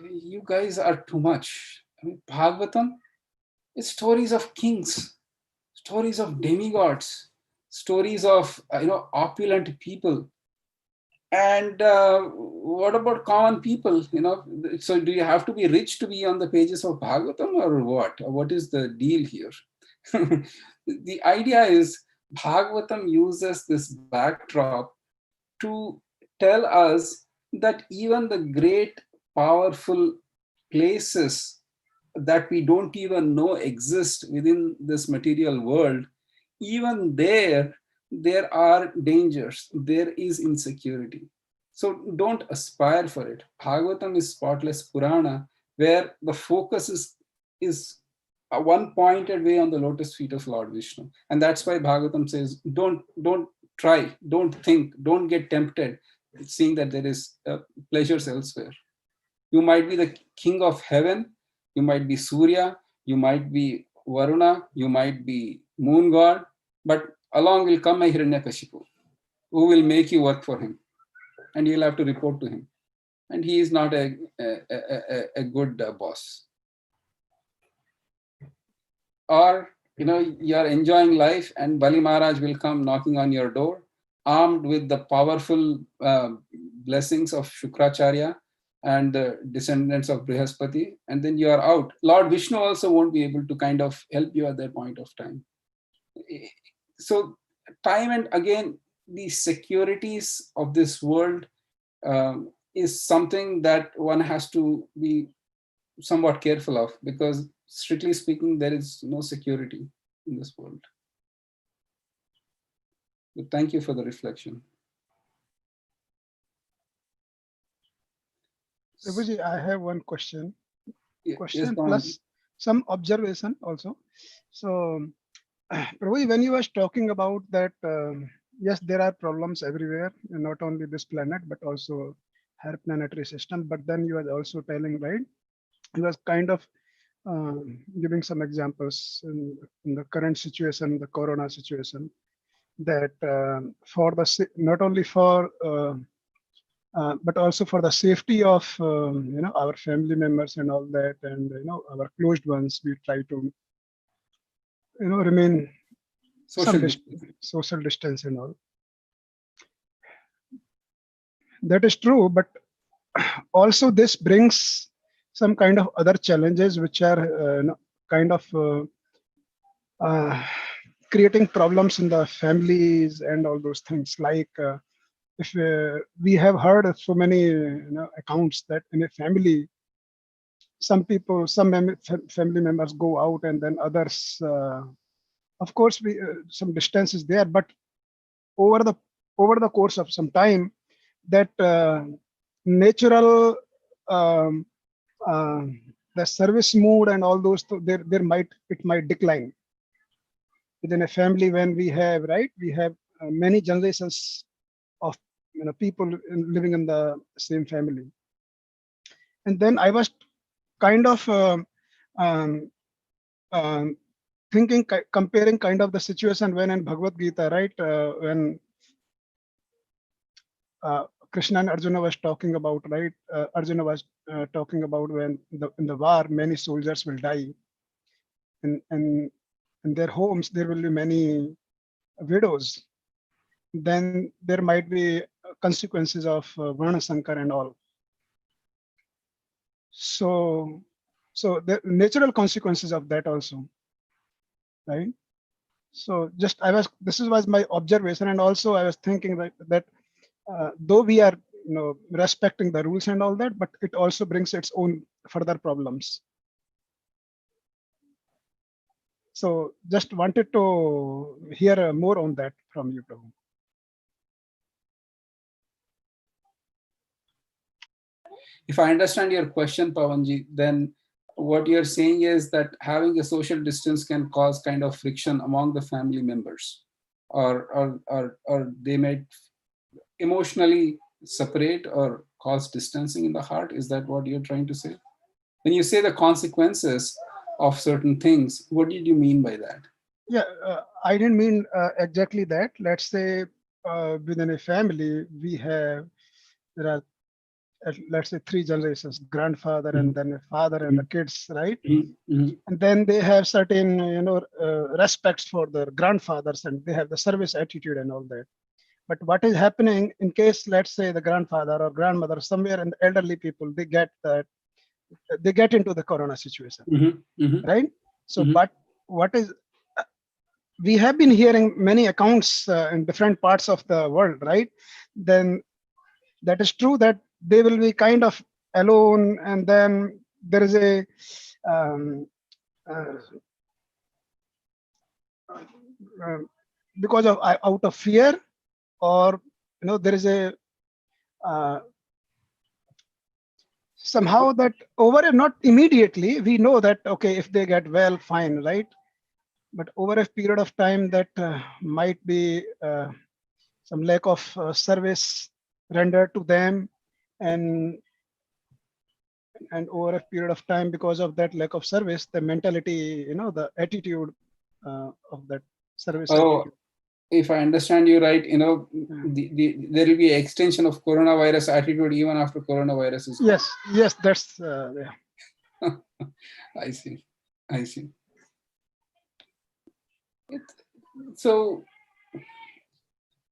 you guys are too much. I mean, Bhagavatam is stories of kings, stories of demigods, stories of, opulent people. And what about common people? So do you have to be rich to be on the pages of Bhagavatam, or what? What is the deal here? The idea is Bhagavatam uses this backdrop to tell us that even the great, powerful places that we don't even know exist within this material world, even there are dangers, there is insecurity. So don't aspire for it. Bhagavatam is spotless Purana, where the focus is a one pointed way on the lotus feet of Lord Vishnu. And that's why Bhagavatam says, don't try, don't think, don't get tempted, seeing that there is pleasures elsewhere. You might be the king of heaven, you might be Surya, you might be Varuna, you might be moon god, but along will come a Hiranyakashipu, who will make you work for him, and you'll have to report to him. And he is not a good boss. Or, you're enjoying life and Bali Maharaj will come knocking on your door, armed with the powerful blessings of Shukracharya and the descendants of Brihaspati, and then you are out. Lord Vishnu also won't be able to kind of help you at that point of time. So time and again, the securities of this world is something that one has to be somewhat careful of, because strictly speaking, there is no security in this world. But thank you for the reflection. Prabhuji, I have one question. Question Yes, plus some observation also. So, Prabhuji, when you was talking about that, yes, there are problems everywhere, and not only this planet, but also her planetary system. But then you were also telling, right? He was kind of giving some examples in the current situation, the corona situation, that for the not only for but also for the safety of our family members and all that, and our closed ones, we try to remain social distance and all. That is true, but also this brings some kind of other challenges which are kind of creating problems in the families and all those things. Like if we have heard of so many accounts that in a family, some people, family members go out, and then others, of course, some distance is there, but over the course of some time, that natural the service mood and all those, it might decline within a family. When we have many generations of people living in the same family. And then I was kind of thinking, comparing kind of the situation when in Bhagavad Gita, right, when Krishna and Arjuna was talking about, right, Arjuna was talking about when in the war many soldiers will die, and in their homes there will be many widows. Then there might be consequences of Varna Sankar and all. So the natural consequences of that also, right? So this was my observation, and also I was thinking that though we are respecting the rules and all that, but it also brings its own further problems. So just wanted to hear more on that from you, Prabhu. If I understand your question, Pavanji, then what you're saying is that having a social distance can cause kind of friction among the family members, or they might emotionally separate or cause distancing in the heart. Is that what you're trying to say? When you say the consequences of certain things, what did you mean by that? Yeah, I didn't mean exactly that. Let's say within a family, there are, let's say, three generations: grandfather, and then a father, and the kids, right? And then they have certain, respects for their grandfathers, and they have the service attitude and all that. But what is happening in case, let's say, the grandfather or grandmother, somewhere in the elderly people, they get into the corona situation, right? So, but what is we have been hearing many accounts in different parts of the world, right? Then that is true that they will be kind of alone, and then there is a um, uh, uh, because of out of fear, or there is a uh, somehow that over, not immediately we know that, okay, if they get well, fine, right? But over a period of time, that might be some lack of service rendered to them, and over a period of time, because of that lack of service, the mentality, the attitude of that service Oh, attitude. if I understand you right, there will be an extension of coronavirus attitude even after coronavirus is gone. Yes, that's yeah. I see. So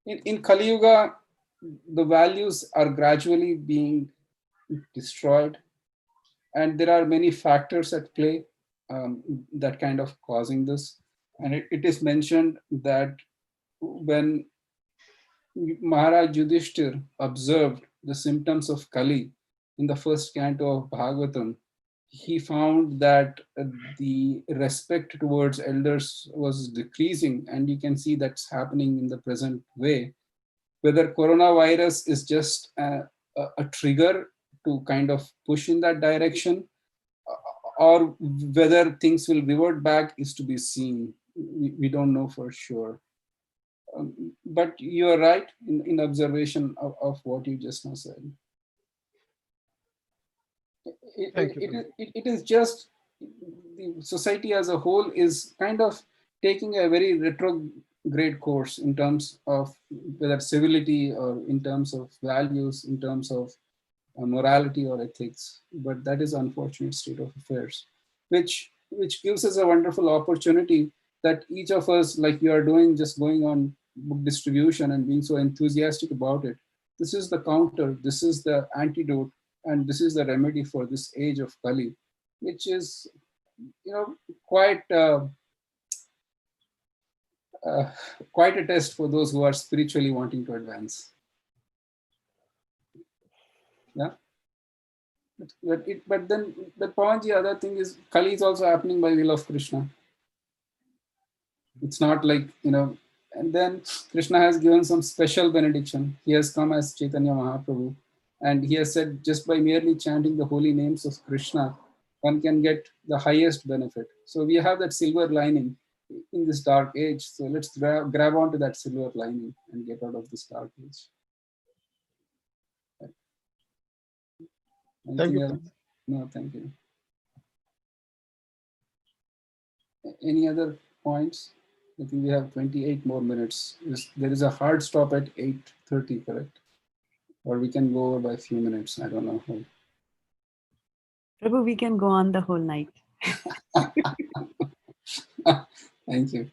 in Kali Yuga, the values are gradually being destroyed, and there are many factors at play that kind of causing this. And it is mentioned that when Maharaj Yudhishthir observed the symptoms of Kali in the first canto of Bhagavatam, he found that the respect towards elders was decreasing, and you can see that's happening in the present way. Whether coronavirus is just a trigger to kind of push in that direction, or whether things will revert back is to be seen. We don't know for sure. But you are right in observation of what you just now said. It is just the society as a whole is kind of taking a very retrograde course in terms of whether civility, or in terms of values, in terms of morality or ethics. But that is unfortunate state of affairs, which gives us a wonderful opportunity that each of us, like you are doing, just going on book distribution and being so enthusiastic about it. This is the counter, this is the antidote, and this is the remedy for this age of Kali, which is, quite quite a test for those who are spiritually wanting to advance. Yeah. But then, Pawanji, other thing is, Kali is also happening by will of Krishna. It's not like, and then Krishna has given some special benediction. He has come as Chaitanya Mahaprabhu, and he has said just by merely chanting the holy names of Krishna, one can get the highest benefit. So we have that silver lining in this dark age. So let's grab onto that silver lining and get out of this dark age. Thank you. Else? No, thank you. Any other points? I think we have 28 more minutes. There is a hard stop at 8:30, correct? Or we can go over by a few minutes. I don't know how. Prabhu, we can go on the whole night. Thank you.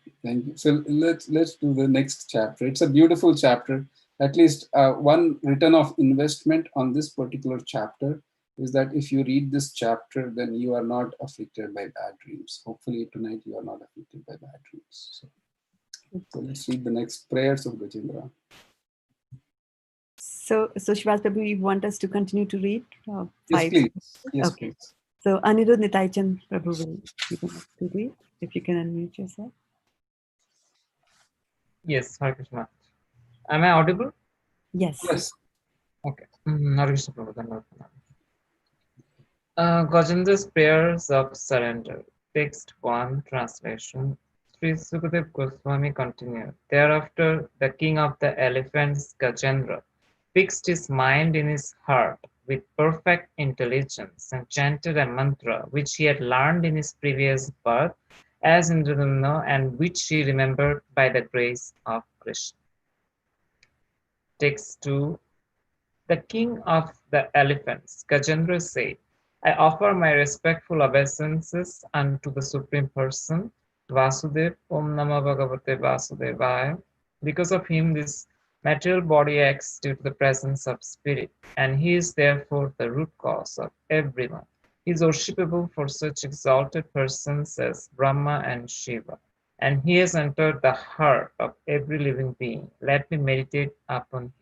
So let's do the next chapter. It's a beautiful chapter. At least one return of investment on this particular chapter is that if you read this chapter, then you are not afflicted by bad dreams. Hopefully tonight you are not afflicted by bad dreams. So let's read the next prayers of Gajendra. So Srivasa Prabhu, you want us to continue to read? Yes, please. Yes, okay. please. So Anirudh Nitaichan Prabhu will be the next to read. If you can unmute yourself. Yes, Hare Krishna. Am I audible? Yes. Yes. Okay. Hare Krishna Prabhu. Gajendra's Prayers of Surrender. Text 1, translation. Sri Sukadev Goswami continued. Thereafter, the king of the elephants, Gajendra, fixed his mind in his heart with perfect intelligence and chanted a mantra which he had learned in his previous birth as Indradumna, and which she remembered by the grace of Krishna. Text 2. The king of the elephants, Gajendra, said, I offer my respectful obeisances unto the Supreme Person, Vasudev, Om Namah Bhagavate Vasudevaya. Because of him, this material body acts due to the presence of spirit, and he is therefore the root cause of everyone. He is worshipable for such exalted persons as Brahma and Shiva, and he has entered the heart of every living being. Let me meditate upon him.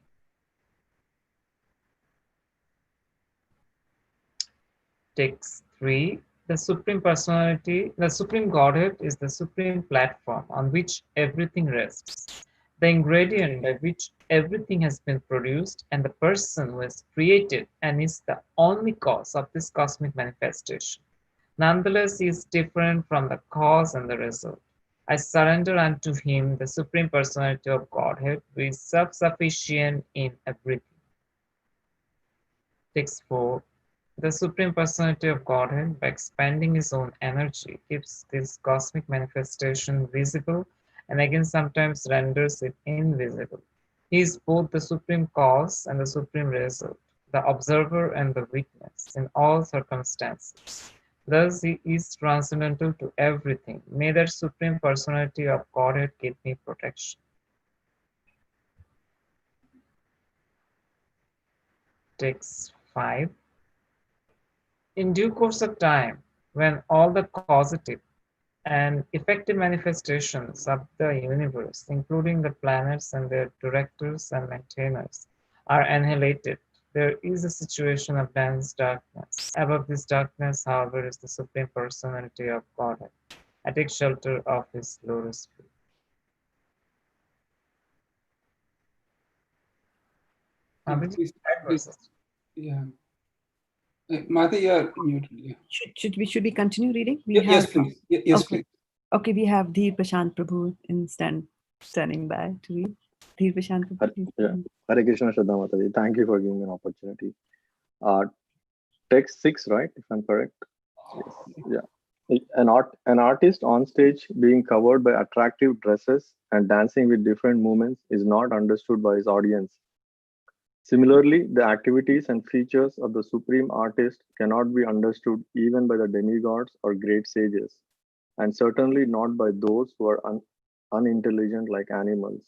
Text 3. The Supreme Personality, the Supreme Godhead is the supreme platform on which everything rests, the ingredient by which everything has been produced, and the person who has created and is the only cause of this cosmic manifestation. Nonetheless, he is different from the cause and the result. I surrender unto him the Supreme Personality of Godhead, who is self-sufficient in everything. Text 4. The Supreme Personality of Godhead, by expanding his own energy, keeps this cosmic manifestation visible and again sometimes renders it invisible. He is both the Supreme Cause and the Supreme Result, the observer and the witness in all circumstances. Thus, he is transcendental to everything. May that Supreme Personality of Godhead give me protection. Text 5. In due course of time, when all the causative and effective manifestations of the universe, including the planets and their directors and maintainers, are annihilated, there is a situation of dense darkness. Above this darkness, however, is the Supreme Personality of Godhead. I take shelter of his lotus feet. Yeah. Mata, you are muted. Yeah. Should we continue reading? Yes, please. Yes, okay. please. Okay, we have Dheer Prashant Prabhu standing by to read. Dheer Prashant Prabhu. Hare Krishna, Shraddha Mataji. Thank you for giving me an opportunity. Text 6, right? If I'm correct. Yes. Yeah. An artist on stage being covered by attractive dresses and dancing with different movements is not understood by his audience. Similarly, the activities and features of the supreme artist cannot be understood even by the demigods or great sages, and certainly not by those who are unintelligent like animals.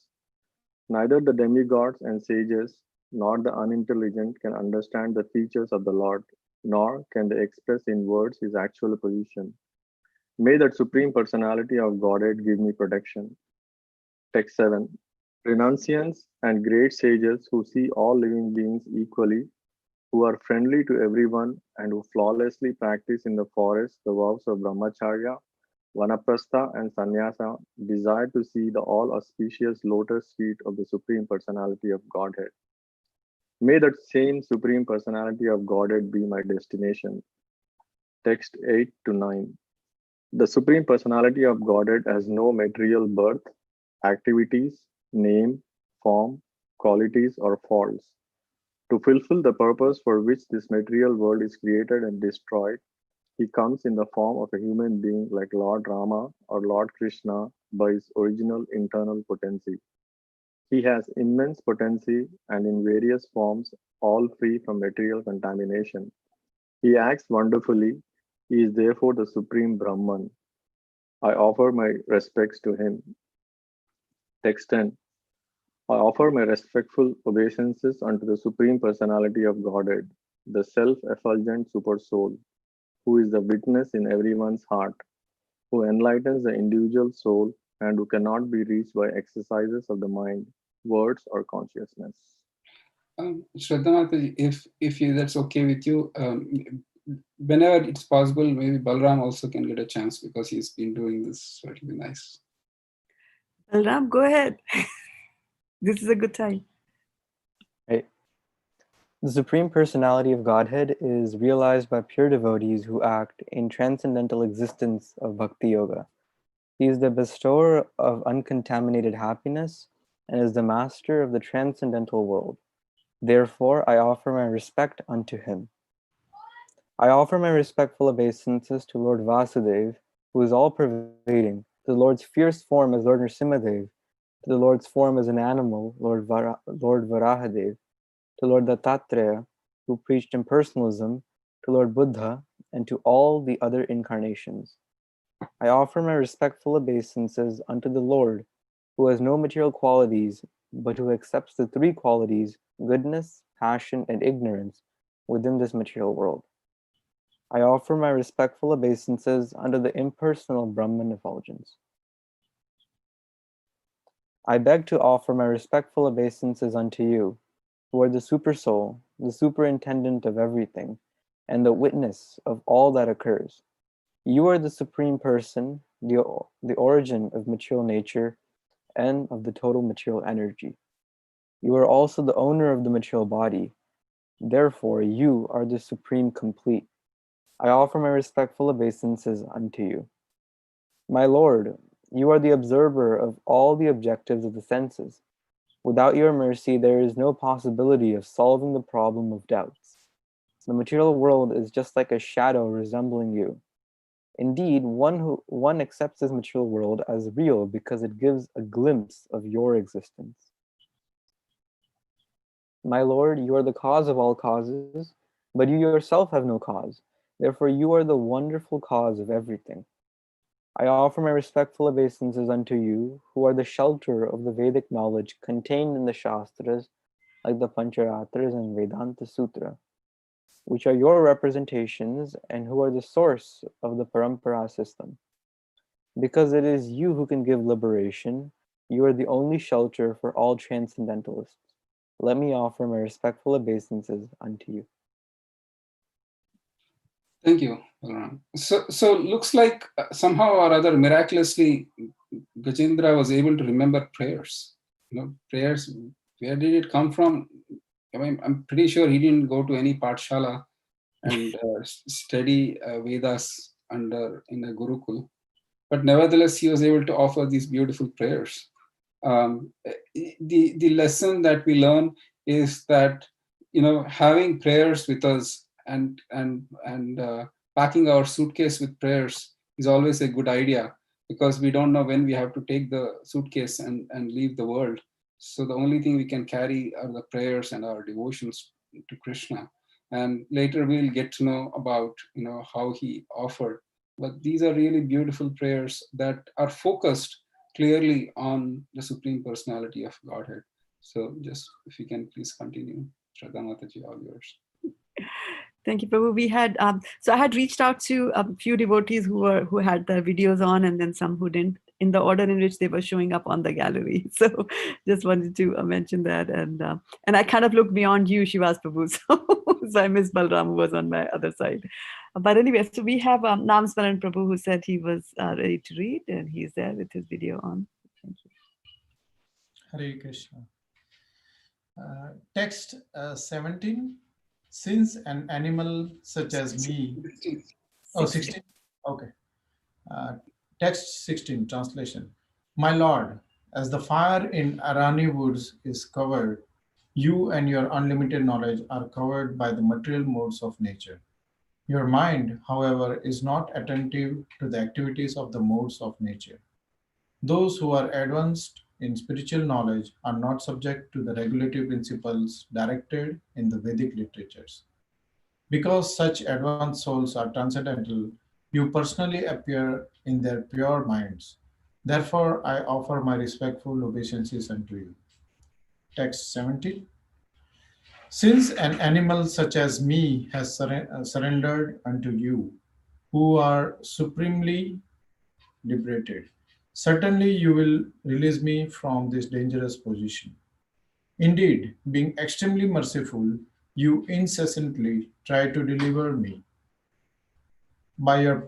Neither the demigods and sages nor the unintelligent can understand the features of the Lord, nor can they express in words his actual position. May that Supreme Personality of Godhead give me protection. Text 7. Renunciants and great sages who see all living beings equally, who are friendly to everyone, and who flawlessly practice in the forest the vows of Brahmacharya, Vanaprastha, and Sannyasa, desire to see the all auspicious lotus feet of the Supreme Personality of Godhead. May that same Supreme Personality of Godhead be my destination. Text 8 to 9. The Supreme Personality of Godhead has no material birth, activities, name, form, qualities, or faults. To fulfill the purpose for which this material world is created and destroyed, he comes in the form of a human being like Lord Rama or Lord Krishna by his original internal potency. He has immense potency and in various forms, all free from material contamination. He acts wonderfully. He is therefore the Supreme Brahman. I offer my respects to him. Text 10. I offer my respectful obeisances unto the Supreme Personality of Godhead, the self-effulgent Super Soul, who is the witness in everyone's heart, who enlightens the individual soul and who cannot be reached by exercises of the mind, words, or consciousness. Shraddha Mataji, if that's okay with you, whenever it's possible, maybe Balram also can get a chance because he's been doing this, so it'll be nice. Balram, go ahead. This is a good time. Right. The Supreme Personality of Godhead is realized by pure devotees who act in transcendental existence of Bhakti Yoga. He is the bestower of uncontaminated happiness and is the master of the transcendental world. Therefore, I offer my respect unto him. I offer my respectful obeisances to Lord Vasudeva, who is all-pervading, to the Lord's fierce form as Lord Nrsimhadev, to the Lord's form as an animal, Lord Varahadev, to Lord Dattatreya, who preached impersonalism, to Lord Buddha, and to all the other incarnations. I offer my respectful obeisances unto the Lord, who has no material qualities, but who accepts the three qualities, goodness, passion, and ignorance, within this material world. I offer my respectful obeisances unto the impersonal Brahman effulgence. I beg to offer my respectful obeisances unto you, who are the Supersoul, the superintendent of everything, and the witness of all that occurs. You are the Supreme Person, the origin of material nature and of the total material energy. You are also the owner of the material body. Therefore, you are the Supreme Complete. I offer my respectful obeisances unto you. My Lord, you are the observer of all the objectives of the senses. Without your mercy, there is no possibility of solving the problem of doubts. The material world is just like a shadow resembling you. Indeed, one accepts this material world as real because it gives a glimpse of your existence. My Lord, you are the cause of all causes, but you yourself have no cause. Therefore, you are the wonderful cause of everything. I offer my respectful obeisances unto you, who are the shelter of the Vedic knowledge contained in the Shastras, like the Pancharatras and Vedanta Sutra, which are your representations and who are the source of the Parampara system. Because it is you who can give liberation, you are the only shelter for all transcendentalists. Let me offer my respectful obeisances unto you. Thank you, Balaram. So looks like somehow or other, miraculously, Gajendra was able to remember prayers. Prayers, where did it come from? I mean, I'm pretty sure he didn't go to any Pathshala and study Vedas in a Gurukul. But nevertheless, he was able to offer these beautiful prayers. The lesson that we learn is that, having prayers with us and packing our suitcase with prayers is always a good idea, because we don't know when we have to take the suitcase and leave the world. So the only thing we can carry are the prayers and our devotions to Krishna. And later we'll get to know about, how he offered. But these are really beautiful prayers that are focused clearly on the Supreme Personality of Godhead. So just if you can please continue. Shraddha Mataji, all yours. Thank you, Prabhu. We had so I had reached out to a few devotees who had their videos on, and then some who didn't, in the order in which they were showing up on the gallery. So just wanted to mention that, and I kind of looked beyond you, Shivas Prabhu. So I missed Balram, who was on my other side. But anyway, so we have Namsmaran Prabhu, who said he was ready to read, and he's there with his video on. Thank you. Hare Krishna. Text 17. Since an animal such as me... 16. Oh, 16? Okay. Text 16, translation. My Lord, as the fire in Arani woods is covered, you and your unlimited knowledge are covered by the material modes of nature. Your mind, however, is not attentive to the activities of the modes of nature. Those who are advanced in spiritual knowledge are not subject to the regulative principles directed in the Vedic literatures. Because such advanced souls are transcendental, you personally appear in their pure minds. Therefore, I offer my respectful obeisances unto you. Text 17. Since an animal such as me has surrendered unto you, who are supremely liberated, certainly you will release me from this dangerous position. Indeed, being extremely merciful, you incessantly try to deliver me. By your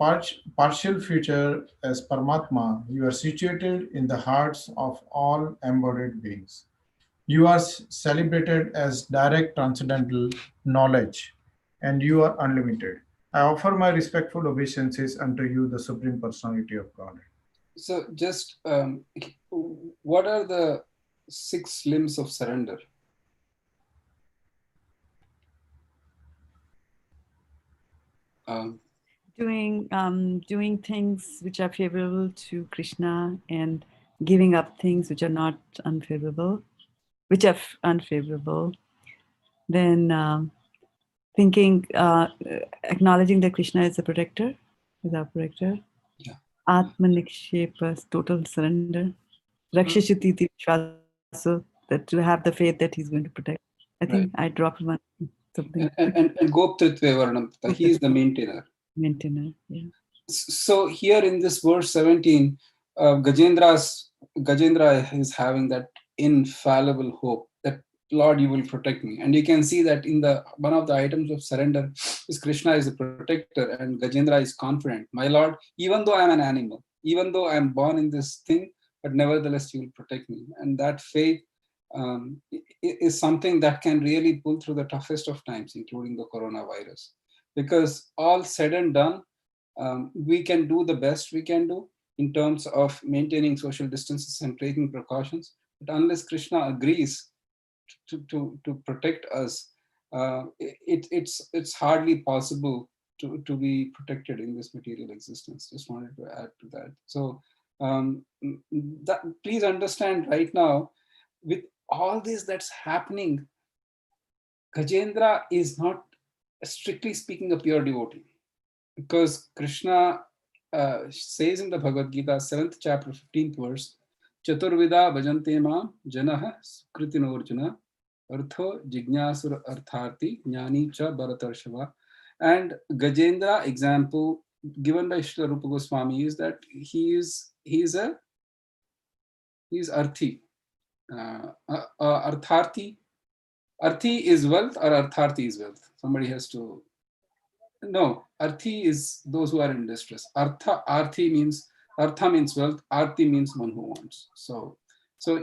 partial future as Paramatma, you are situated in the hearts of all embodied beings. You are celebrated as direct transcendental knowledge, and you are unlimited. I offer my respectful obeisances unto you, the Supreme Personality of God. So just what are the 6 limbs of surrender? doing things which are favorable to Krishna and giving up things which are not unfavorable, which are unfavorable. Then thinking, acknowledging that Krishna is a protector, is our protector. Yeah. Atmanikshepa, total surrender. Rakshashiti Vishwaso, that to have the faith that he's going to protect. I think Right. I dropped one something. And Goptritve Varnamta, he is the maintainer. Maintainer, yeah. So here in this verse 17, Gajendra is having that infallible hope that Lord, you will protect me. And you can see that in the one of the items of surrender is Krishna is a protector and Gajendra is confident. My Lord, even though I'm an animal, even though I'm born in this thing, but nevertheless you will protect me. And that faith is something that can really pull through the toughest of times, including the coronavirus. Because all said and done, we can do the best we can do in terms of maintaining social distances and taking precautions. But unless Krishna agrees to protect us, it's hardly possible to be protected in this material existence. Just wanted to add to that. So please understand right now, with all this that's happening, Gajendra is not, strictly speaking, a pure devotee. Because Krishna says in the Bhagavad Gita, 7th chapter, 15th verse, Chaturvida bhajante mam janah sukritinurjuna artho jignasur artharti jnani cha bharatarshava. And Gajendra example given by Srila Rupa Goswami is that he's arthi. Artharti. Arthi is wealth or artharti is wealth? Somebody has to. No, arthi is those who are in distress. Arthi means, artha means wealth, arthi means one who wants. So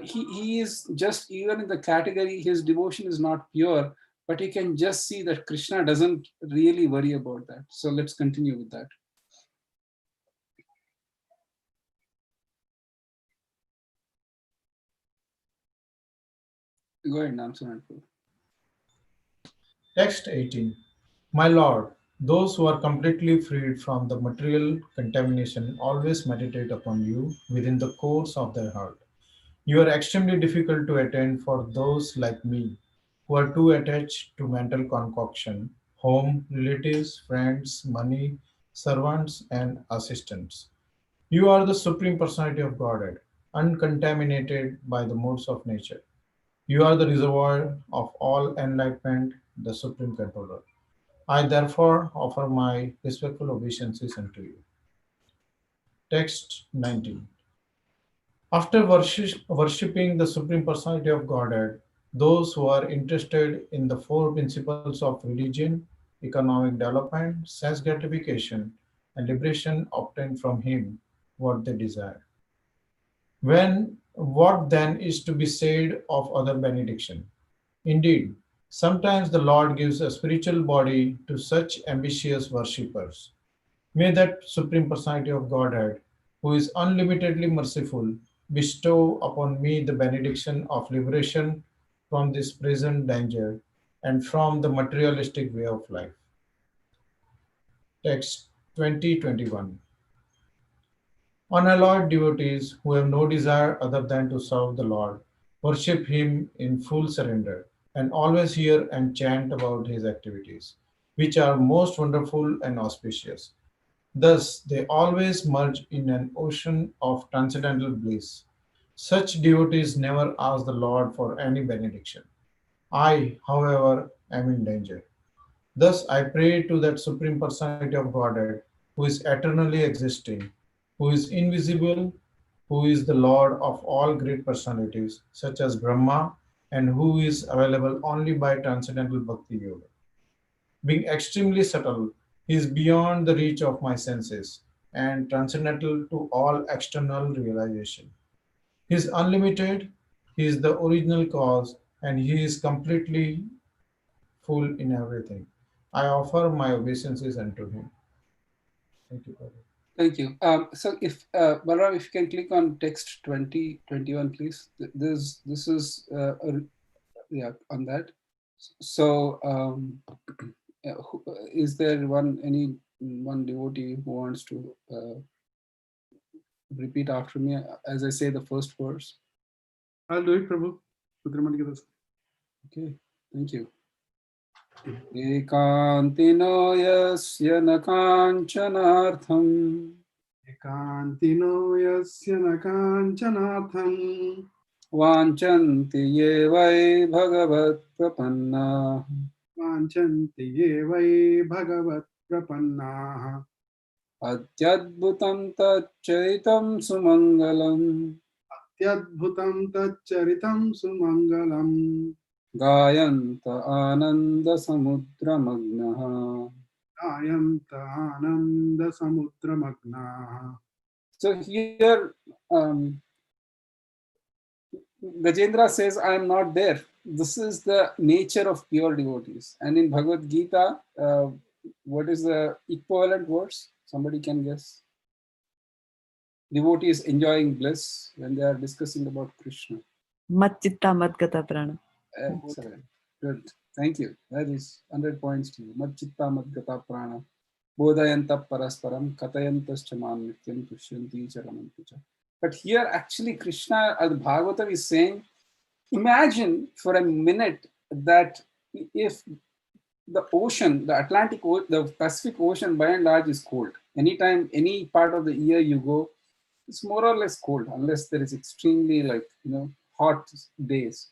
he is just, even in the category, his devotion is not pure, but you can just see that Krishna doesn't really worry about that. So let's continue with that. Go ahead, Namsunan. Text 18. My Lord, those who are completely freed from the material contamination always meditate upon you within the course of their heart. You are extremely difficult to attain for those like me who are too attached to mental concoction, home, relatives, friends, money, servants, and assistants. You are the Supreme Personality of Godhead, uncontaminated by the modes of nature. You are the reservoir of all enlightenment, the Supreme Controller. I therefore offer my respectful obeisances unto you. Text 19. After worshipping the Supreme Personality of Godhead, those who are interested in the four principles of religion, economic development, sense gratification, and liberation obtained from Him what they desire. What then is to be said of other benediction? Indeed, sometimes the Lord gives a spiritual body to such ambitious worshippers. May that Supreme Personality of Godhead, who is unlimitedly merciful, bestow upon me the benediction of liberation from this present danger and from the materialistic way of life. Text 2021. Unalloyed devotees who have no desire other than to serve the Lord worship Him in full surrender and always hear and chant about His activities, which are most wonderful and auspicious. Thus, they always merge in an ocean of transcendental bliss. Such devotees never ask the Lord for any benediction. I, however, am in danger. Thus, I pray to that Supreme Personality of Godhead, who is eternally existing, who is invisible, who is the Lord of all great personalities, such as Brahma, and who is available only by transcendental Bhakti Yoga. Being extremely subtle, he is beyond the reach of my senses and transcendental to all external realization. He is unlimited, he is the original cause, and he is completely full in everything. I offer my obeisances unto him. Thank you, Prabhu. Thank you. So if Balram, if you can click on text 2021, please. This is yeah, on that. So is there any one devotee who wants to repeat after me as I say the first verse? I'll do it, Prabhu. Sukramani Dasa. Okay, thank you. Ekantino yasya na kanchanartham Ekantino yasya na kanchanartham vanchanti ye vai bhagavat prapanna vanchanti ye vai bhagavat prapannaha atyadbhutam tachaitam sumangalam atyadbhutam tacharitam sumangalam gayanta ananda samudramagnaha. ayanta ananda samudramagnaha. So here Gajendra says, I am not there. This is the nature of pure devotees. And in Bhagavad Gita, what is the equivalent verse? Somebody can guess. Devotees enjoying bliss when they are discussing about Krishna. Mat chitta mat gata prana. Excellent. Good. Thank you. That is 100 points to you. Mat chitta mat gata prana. Bodhayanta parasparam katayantascha man nityam tushyanti charamanti cha. But here actually Krishna, the Bhagavatam is saying, imagine for a minute that if the ocean, the Atlantic, the Pacific Ocean by and large is cold. Anytime, any part of the year you go, it's more or less cold unless there is extremely hot days.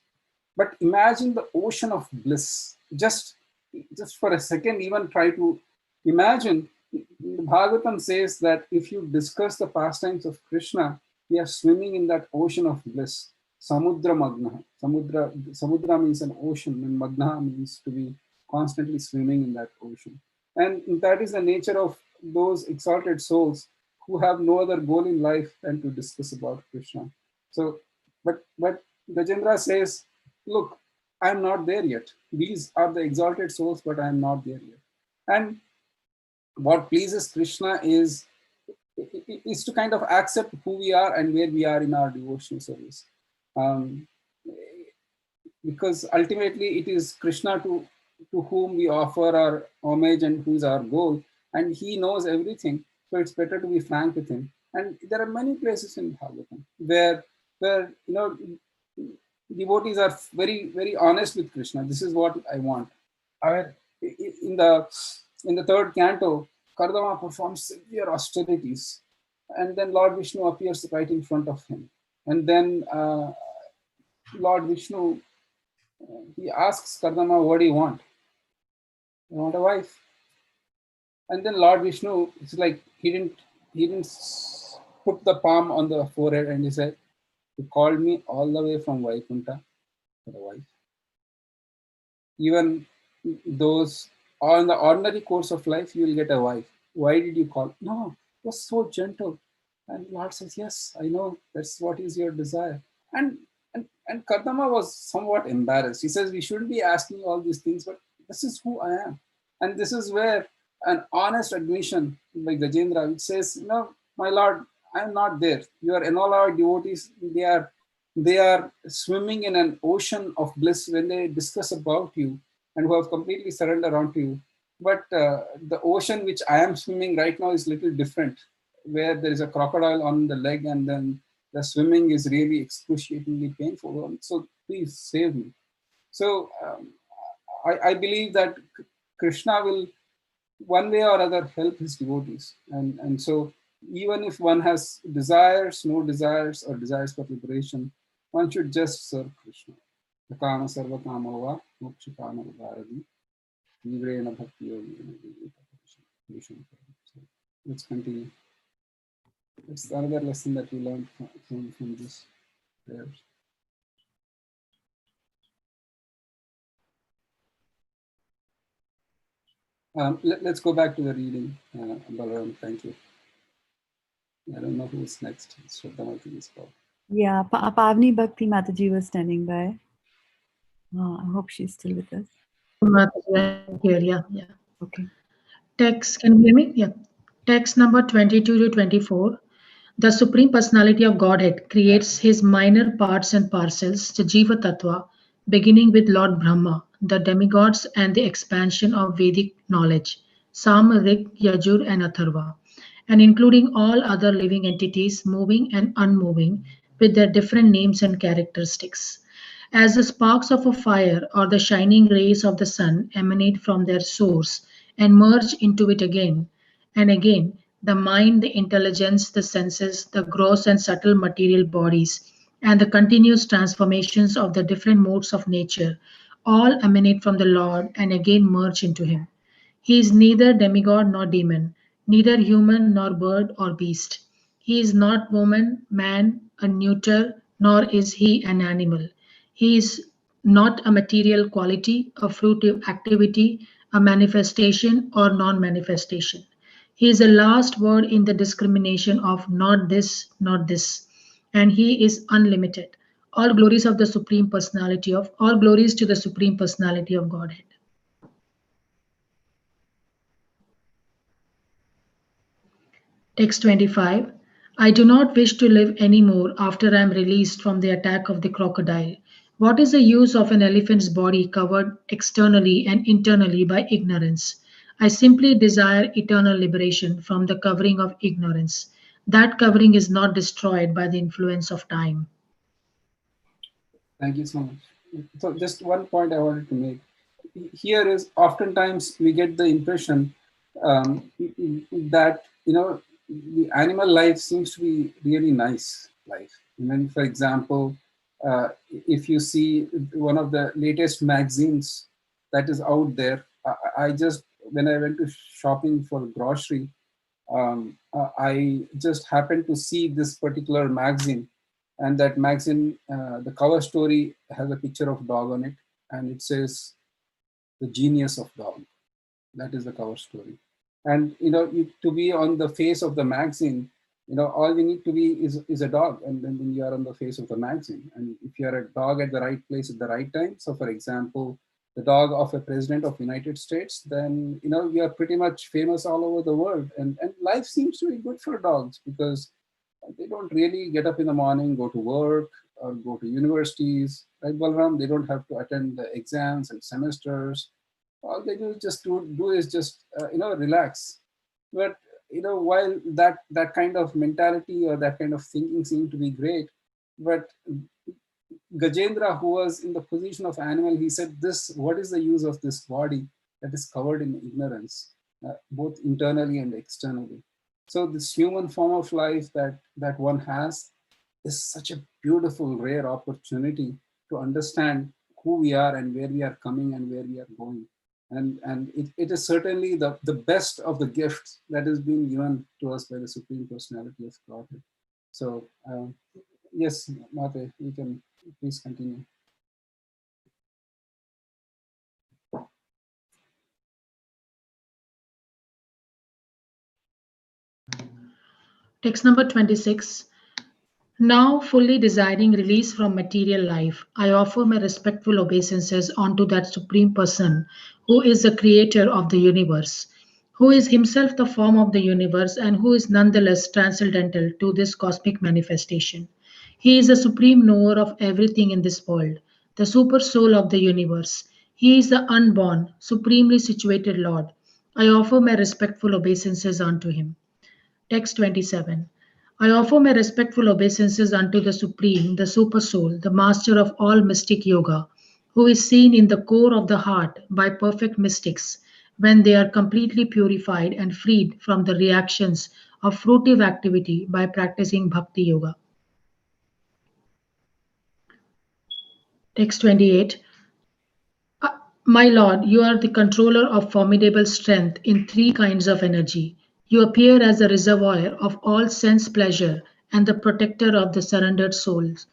But imagine the ocean of bliss. Just for a second, even try to imagine. The Bhagavatam says that if you discuss the pastimes of Krishna, we are swimming in that ocean of bliss. Samudra Magna. Samudra means an ocean, and Magna means to be constantly swimming in that ocean. And that is the nature of those exalted souls who have no other goal in life than to discuss about Krishna. So, but Gajendra says, look, I'm not there yet. These are the exalted souls, but I'm not there yet. And what pleases Krishna is to kind of accept who we are and where we are in our devotional service. Because ultimately it is Krishna to whom we offer our homage and who is our goal, and he knows everything. So it's better to be frank with him. And there are many places in Bhagavatam where devotees are very, very honest with Krishna. This is what I want. In the third canto, Kardama performs severe austerities, and then Lord Vishnu appears right in front of him. And then Lord Vishnu, he asks Kardama, what do you want? I want a wife. And then Lord Vishnu, it's like he didn't put the palm on the forehead and he said, you called me all the way from Vaikuntha for a wife. Even those on the ordinary course of life, you will get a wife. Why did you call? No, it was so gentle. And Lord says, yes, I know that's what is your desire. And Kardama was somewhat embarrassed. He says, we shouldn't be asking all these things, but this is who I am. And this is where an honest admission by Gajendra, which says, no, my Lord, I'm not there. You are, and all our devotees, they are swimming in an ocean of bliss when they discuss about you and who have completely surrendered onto you. But the ocean which I am swimming right now is a little different, where there is a crocodile on the leg and then the swimming is really excruciatingly painful. So please save me. So I believe that Krishna will one way or other help his devotees. And so even if one has desires, no desires, or desires for liberation, one should just serve Krishna. Kama sarva kama va moksha kama bharati vivrena bhakti yogena. So let's continue. It's another lesson that we learned from this prayers. Let's go back to the reading. Balaram, thank you. I don't know who's next. Shraddhamati is called. Yeah, Pavni Bhakti Mataji was standing by. I hope she's still with us. Mataji, here, yeah. Okay. Text, can you hear me? Yeah. Text number 22 to 24. The Supreme Personality of Godhead creates his minor parts and parcels, the Jiva Tattva, beginning with Lord Brahma, the demigods, and the expansion of Vedic knowledge. Sam, Rig, Yajur, and Atharva, and including all other living entities, moving and unmoving, with their different names and characteristics. As the sparks of a fire or the shining rays of the sun emanate from their source and merge into it again and again, the mind, the intelligence, the senses, the gross and subtle material bodies, and the continuous transformations of the different modes of nature all emanate from the Lord and again merge into Him. He is neither demigod nor demon, neither human nor bird or beast. He is not woman, man, a neuter, nor is he an animal. He is not a material quality, a fruitive activity, a manifestation or non manifestation. He is the last word in the discrimination of not this, not this. And he is unlimited. All glories to the Supreme Personality of Godhead. Text 25. I do not wish to live any more after I am released from the attack of the crocodile. What is the use of an elephant's body covered externally and internally by ignorance? I simply desire eternal liberation from the covering of ignorance. That covering is not destroyed by the influence of time. Thank you so much. So just one point I wanted to make here is oftentimes we get the impression that the animal life seems to be really nice life. I mean, for example, if you see one of the latest magazines that is out there, I just when I went to shopping for grocery, I just happened to see this particular magazine, and that magazine, the cover story has a picture of dog on it, and it says the genius of dog. That is the cover story. And to be on the face of the magazine, all we need to be is a dog, and then you are on the face of the magazine. And if you are a dog at the right place at the right time, so for example, the dog of a president of United States, then we are pretty much famous all over the world. And life seems to be good for dogs because they don't really get up in the morning, go to work or go to universities, right, Balram? They don't have to attend the exams and semesters. All they do is just relax. But while that kind of mentality or that kind of thinking seemed to be great, but Gajendra, who was in the position of animal, he said, "This, what is the use of this body that is covered in ignorance, both internally and externally?" So this human form of life that one has is such a beautiful, rare opportunity to understand who we are and where we are coming and where we are going. And it is certainly the best of the gifts that has been given to us by the Supreme Personality of Godhead. So yes, Mate, you can please continue. Text number 26. Now, fully desiring release from material life, I offer my respectful obeisances unto that Supreme Person who is the creator of the universe, who is himself the form of the universe and who is nonetheless transcendental to this cosmic manifestation. He is the supreme knower of everything in this world, the super soul of the universe. He is the unborn, supremely situated Lord. I offer my respectful obeisances unto him. Text 27. I offer my respectful obeisances unto the Supreme, the Super Soul, the Master of all mystic yoga, who is seen in the core of the heart by perfect mystics when they are completely purified and freed from the reactions of fruitive activity by practicing bhakti yoga. Text 28. My Lord, you are the controller of formidable strength in three kinds of energy. You appear as the reservoir of all sense pleasure and the protector of the surrendered souls.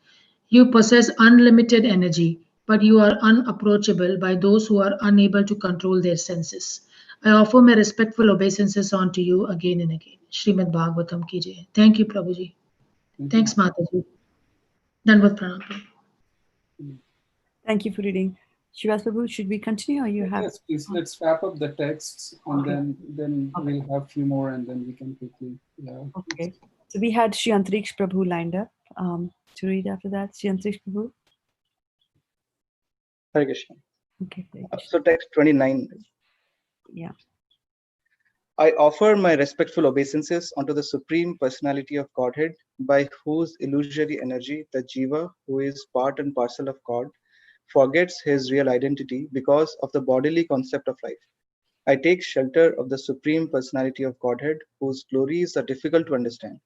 You possess unlimited energy, but you are unapproachable by those who are unable to control their senses. I offer my respectful obeisances unto you again and again. Srimad Bhagavatam ki jai. Thank you, Prabhuji. Thanks, Mataji. Dandavat pranam. Thank you for reading. Srivasa Prabhu, should we continue or you have? Yes, please. Let's wrap up the texts and Okay. then Okay. we'll have a few more and then we can quickly. Yeah. Okay. So we had Sri Antriksh Prabhu lined up to read after that. Sri Antriksh Prabhu. Hare Krishna. Okay. So text 29. Yeah. I offer my respectful obeisances unto the Supreme Personality of Godhead, by whose illusory energy the Jiva, who is part and parcel of God, forgets his real identity because of the bodily concept of life. I take shelter of the Supreme Personality of Godhead, whose glories are difficult to understand.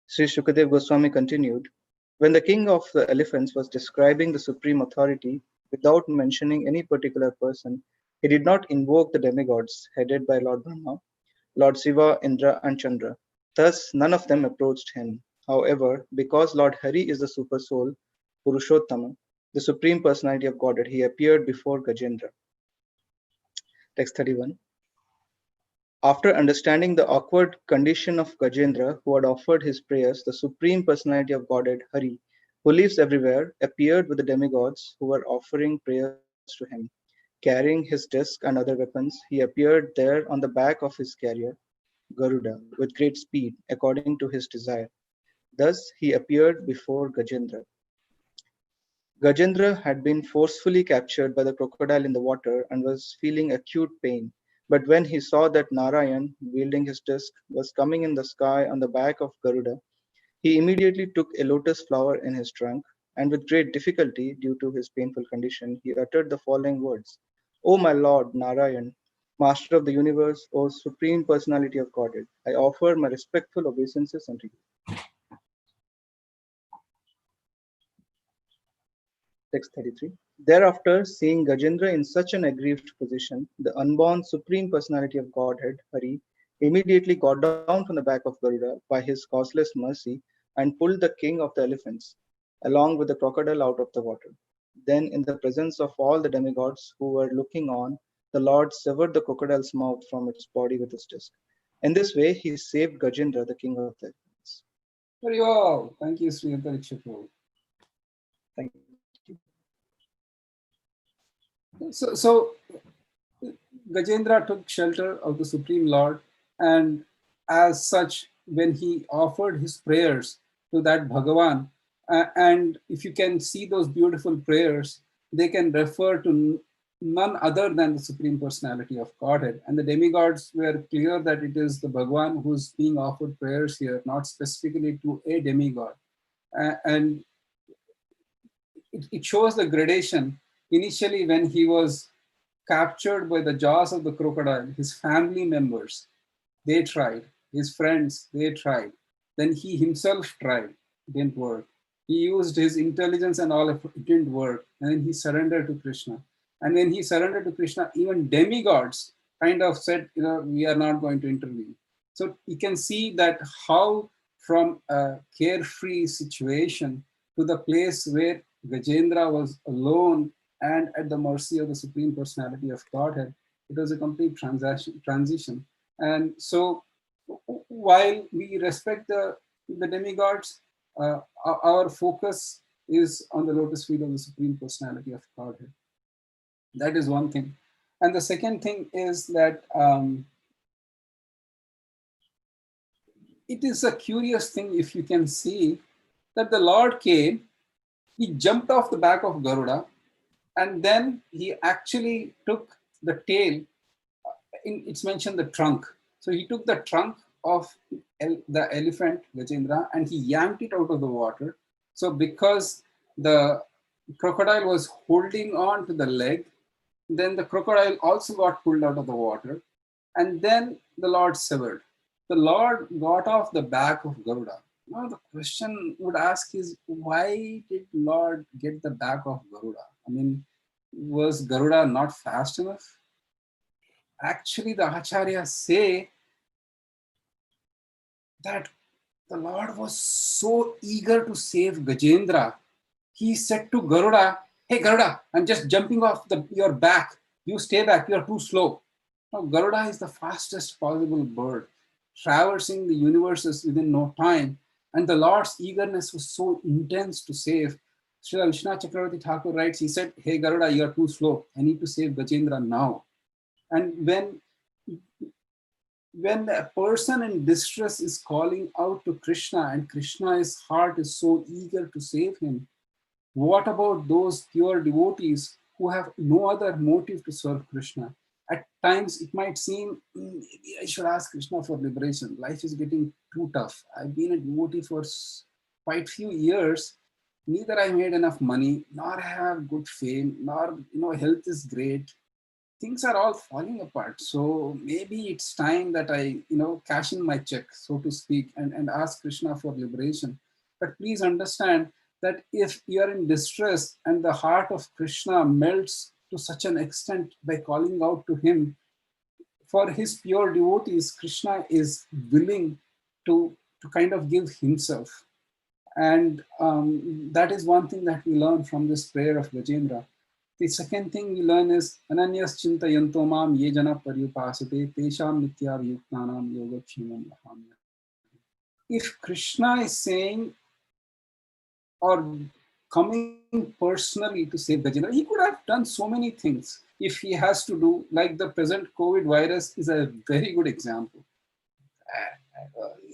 Sri Shukadev Goswami continued, when the king of the elephants was describing the supreme authority without mentioning any particular person, he did not invoke the demigods headed by Lord Brahma, Lord Shiva, Indra, and Chandra. Thus, none of them approached him. However, because Lord Hari is the super soul, Purushottama, the supreme personality of Godhead, he appeared before Gajendra. Text 31. After understanding the awkward condition of Gajendra, who had offered his prayers, the supreme personality of Godhead, Hari, who lives everywhere, appeared with the demigods who were offering prayers to him. Carrying his disc and other weapons, he appeared there on the back of his carrier, Garuda, with great speed, according to his desire. Thus he appeared before Gajendra. Gajendra had been forcefully captured by the crocodile in the water and was feeling acute pain. But when he saw that Narayan, wielding his disc, was coming in the sky on the back of Garuda, he immediately took a lotus flower in his trunk, and with great difficulty, due to his painful condition, he uttered the following words: O my Lord Narayan, Master of the universe, O Supreme Personality of Godhead, I offer my respectful obeisances unto you. Text 33. Thereafter, seeing Gajendra in such an aggrieved position, the unborn Supreme Personality of Godhead, Hari, immediately got down from the back of Garuda by his causeless mercy and pulled the king of the elephants, along with the crocodile, out of the water. Then, in the presence of all the demigods who were looking on, the Lord severed the crocodile's mouth from its body with his disc. In this way, he saved Gajendra, the king of the elephants. Very well. Thank you, Sri Antariksha. Thank you. So Gajendra took shelter of the Supreme Lord, and as such, when he offered his prayers to that Bhagavan, and if you can see those beautiful prayers, they can refer to none other than the Supreme Personality of Godhead. And the demigods were clear that it is the Bhagavan who's being offered prayers here, not specifically to a demigod. And it shows the gradation. Initially, when he was captured by the jaws of the crocodile, his family members, they tried. His friends, they tried. Then he himself tried. It didn't work. He used his intelligence and all, it didn't work. And then he surrendered to Krishna. And when he surrendered to Krishna, even demigods kind of said, we are not going to intervene. So you can see that how from a carefree situation to the place where Gajendra was alone and at the mercy of the Supreme Personality of Godhead, it was a complete transition. And so while we respect the demigods, our focus is on the lotus feet of the Supreme Personality of Godhead. That is one thing. And the second thing is that it is a curious thing, if you can see, that the Lord came, he jumped off the back of Garuda, and then he actually took the tail, it's mentioned the trunk. So he took the trunk of the elephant, Gajendra, and he yanked it out of the water. So because the crocodile was holding on to the leg, then the crocodile also got pulled out of the water, and then the Lord severed. The Lord got off the back of Garuda. Now the question would ask is, why did Lord get the back of Garuda? I mean, was Garuda not fast enough? Actually, the Acharyas say that the Lord was so eager to save Gajendra. He said to Garuda, hey Garuda, I'm just jumping off your back. You stay back, you're too slow. Now, Garuda is the fastest possible bird, traversing the universes within no time. And the Lord's eagerness was so intense to save. Srila Vishnu Chakravarti Thakur writes, he said, hey Garuda, you're too slow. I need to save Gajendra now. And when a person in distress is calling out to Krishna and Krishna's heart is so eager to save him, what about those pure devotees who have no other motive to serve Krishna? At times it might seem, maybe I should ask Krishna for liberation. Life is getting too tough. I've been a devotee for quite few years. Neither I made enough money, nor I have good fame, nor health is great. Things are all falling apart. So maybe it's time that I cash in my check, so to speak, and ask Krishna for liberation. But please understand that if you are in distress and the heart of Krishna melts to such an extent by calling out to him, for his pure devotees, Krishna is willing to kind of give himself. And that is one thing that we learn from this prayer of Gajendra. The second thing we learn is Ananyas Chinta Yantomam Ye Jana Paryupasate Tesham Nitya Yuktanam Yoga Kshemam Lahamya. If Krishna is saying or coming personally to save Gajendra, he could have done so many things if he has to do, like the present COVID virus is a very good example.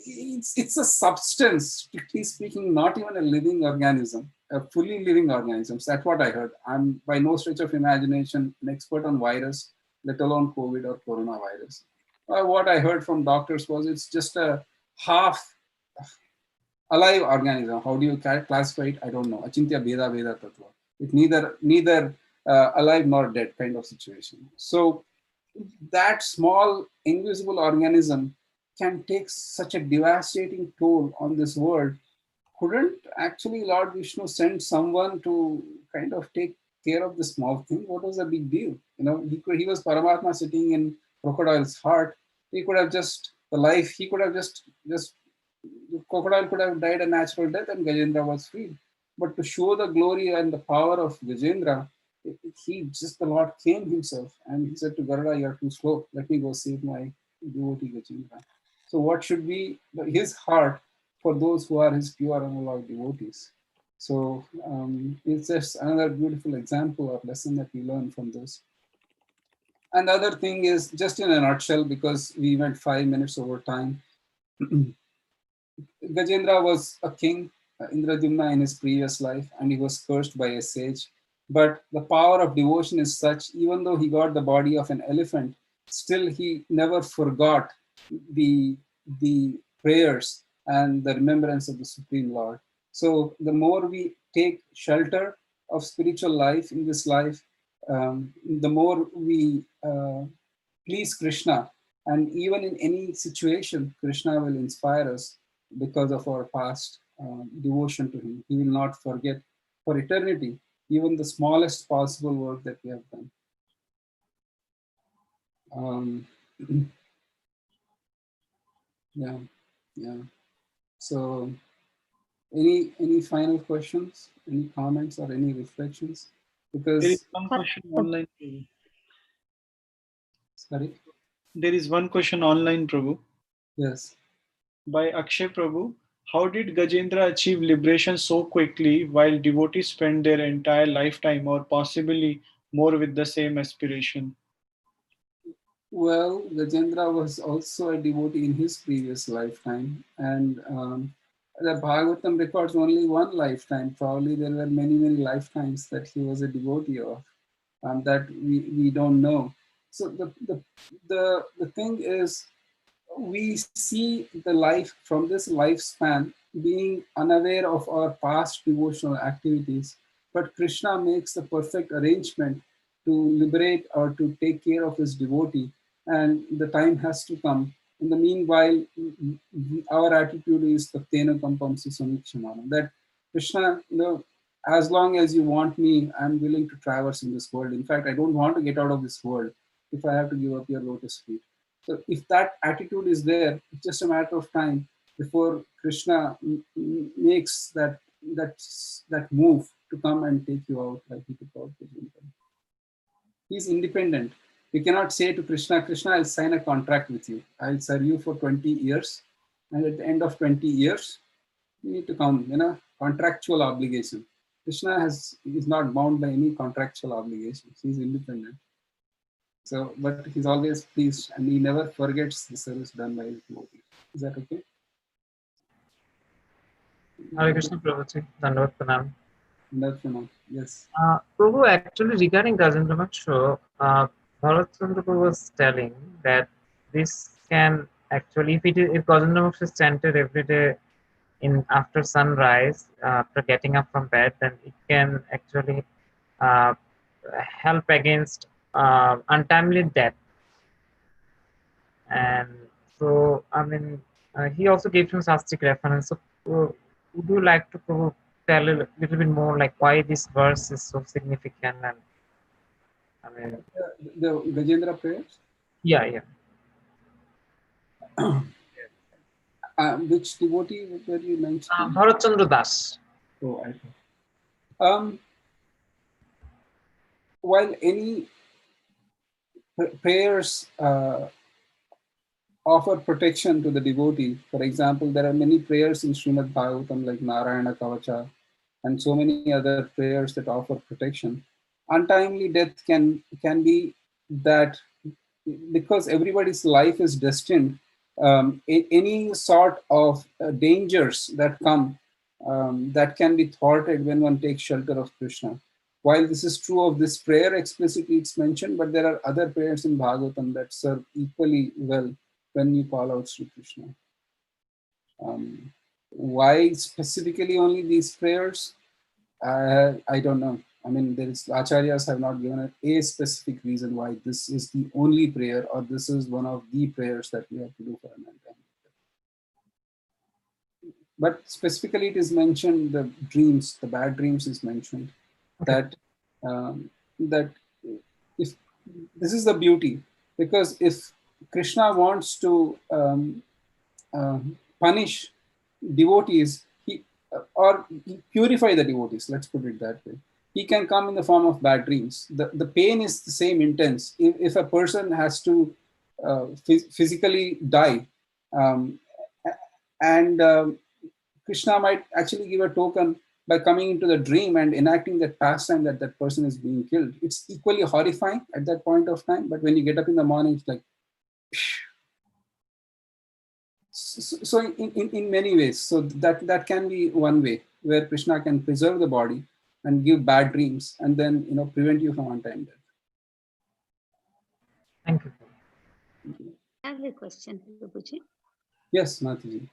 It's a substance, strictly speaking, not even a living organism, a fully living organism. That's what I heard. I'm by no stretch of imagination an expert on virus, let alone COVID or coronavirus. What I heard from doctors was it's just a half alive organism. How do you classify it? I don't know. Achintya Beda Veda Tattva. It's neither alive nor dead kind of situation. So that small invisible organism can take such a devastating toll on this world. Couldn't actually Lord Vishnu send someone to kind of take care of the small thing? What was the big deal? He was Paramatma sitting in crocodile's heart. He could have just he could have just the crocodile could have died a natural death and Gajendra was freed. But to show the glory and the power of Gajendra, the Lord came himself and he said to Garuda, "You are too slow. Let me go save my devotee Gajendra." So what should be his heart for those who are his pure and unalloyed devotees? So it's just another beautiful example or lesson that we learn from this. And the other thing is, just in a nutshell, because we went 5 minutes over time, Gajendra was a king, Indradyumna, in his previous life, and he was cursed by a sage. But the power of devotion is such, even though he got the body of an elephant, still he never forgot the, the prayers and the remembrance of the Supreme Lord. So the more we take shelter of spiritual life in this life, the more we please Krishna. And even in any situation, Krishna will inspire us because of our past devotion to him. He will not forget for eternity even the smallest possible work that we have done. Yeah. So any final questions, any comments or any reflections? Because there is one question online. Sorry? There is one question online, Prabhu. Yes. By Akshay Prabhu. How did Gajendra achieve liberation so quickly while devotees spend their entire lifetime or possibly more with the same aspiration? Well, Gajendra was also a devotee in his previous lifetime, and the Bhagavatam records only one lifetime. Probably there were many, many lifetimes that he was a devotee of, that we don't know. So the thing is, we see the life from this lifespan being unaware of our past devotional activities, but Krishna makes the perfect arrangement to liberate or to take care of his devotee, and the time has to come. In the meanwhile, our attitude is Tattena Kampamsi Samikshamana, that Krishna, as long as you want me, I'm willing to traverse in this world. In fact, I don't want to get out of this world if I have to give up your lotus feet. So if that attitude is there, it's just a matter of time before Krishna makes that move to come and take you out, like he took out Gajendra. He's independent. We cannot say to Krishna, Krishna, I'll sign a contract with you. I'll serve you for 20 years. And at the end of 20 years, you need to come, contractual obligation. Krishna is not bound by any contractual obligations. He's independent. So, but he's always pleased and he never forgets the service done by his devotee. Is that okay? Hare Krishna Prabhuji, Dandavat Pranam. Yes. Prabhu, actually regarding Gajendra Matsho, Bharat was telling that this can actually, if Gajendra Mukha is chanted every day in after sunrise, after getting up from bed, then it can actually uh, help against untimely death. And so, I mean, he also gave some Shastic reference. So, would you like to tell a little bit more, like why this verse is so significant? And I mean, the Gajendra prayers. Yeah, yeah. Which devotee were you mentioning? Bharat Chandra Das. Oh, I see. While any prayers offer protection to the devotee, for example, there are many prayers in Srimad Bhagavatam like Narayana Kavacha and so many other prayers that offer protection. Untimely death can be that because everybody's life is destined, any sort of dangers that come that can be thwarted when one takes shelter of Krishna. While this is true of this prayer, explicitly it's mentioned, but there are other prayers in Bhagavatam that serve equally well when you call out Sri Krishna. Why specifically only these prayers? I don't know. I mean, there is acharyas have not given a specific reason why this is the only prayer or this is one of the prayers that we have to do for an end. But specifically, it is mentioned the dreams, the bad dreams is mentioned. That that if this is the beauty, because if Krishna wants to punish devotees, or purify the devotees, let's put it that way, he can come in the form of bad dreams. The pain is the same intense. If a person has to physically die, and Krishna might actually give a token by coming into the dream and enacting that pastime that that person is being killed. It's equally horrifying at that point of time, but when you get up in the morning, it's like, so in many ways, so that can be one way where Krishna can preserve the body and give bad dreams and then prevent you from untimely death. Thank you. I have a question, Prabhuji. Yes, Mataji.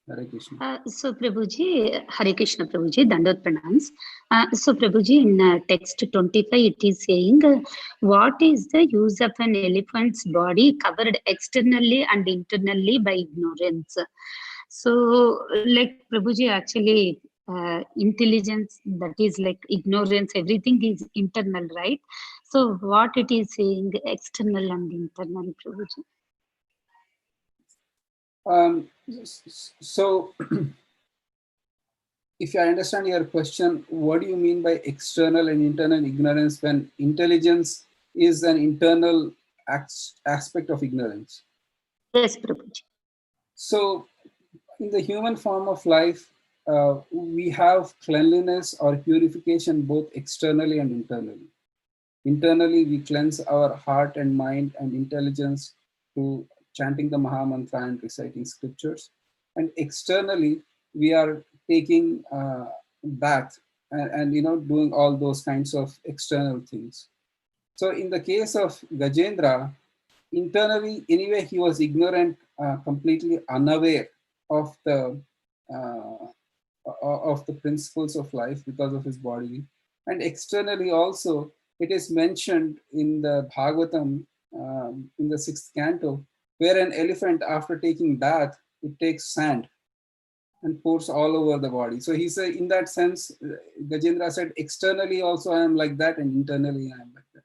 Hare Krishna. So Prabhuji, Hare Krishna Prabhuji, Dandot Pranams. So Prabhuji, in text 25, it is saying, what is the use of an elephant's body covered externally and internally by ignorance? So like Prabhuji, actually, intelligence, that is like ignorance, everything is internal, right? So what it is saying, external and internal, Prabhuji? So if I understand your question, what do you mean by external and internal ignorance when intelligence is an internal aspect of ignorance? Yes, Prabhuji. So in the human form of life, we have cleanliness or purification both externally and internally. Internally, we cleanse our heart and mind and intelligence through chanting the Maha Mantra and reciting scriptures. And externally, we are taking bath and doing all those kinds of external things. So in the case of Gajendra, internally, anyway, he was ignorant, completely unaware of the principles of life because of his body. And externally also, it is mentioned in the Bhagavatam, in the 6th canto, where an elephant, after taking bath, it takes sand and pours all over the body. So he said, in that sense, Gajendra said, externally also I am like that, and internally I am like that,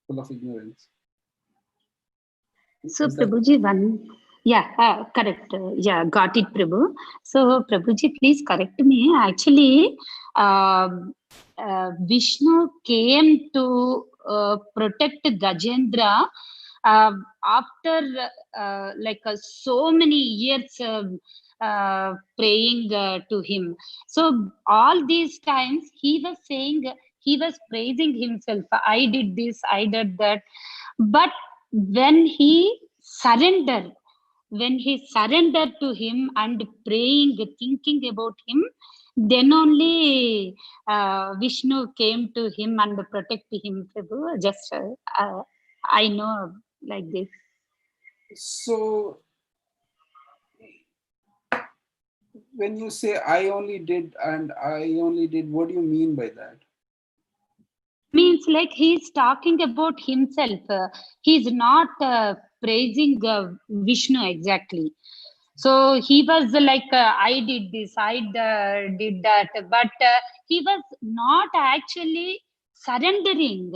full of ignorance. So Prabhuji, correct. Yeah, got it, Prabhu. So Prabhuji, please correct me. Actually, Vishnu came to protect Gajendra after so many years praying to him. So all these times he was saying, he was praising himself. I did this, I did that. But when he surrendered to him and praying, thinking about him, then only Vishnu came to him and protected him. Prabhu, just I know like this. So when you say I only did and I only did, what do you mean by that? Means like he's talking about himself. He's not praising Vishnu exactly. So he was like, I did this, I did that, but he was not actually surrendering.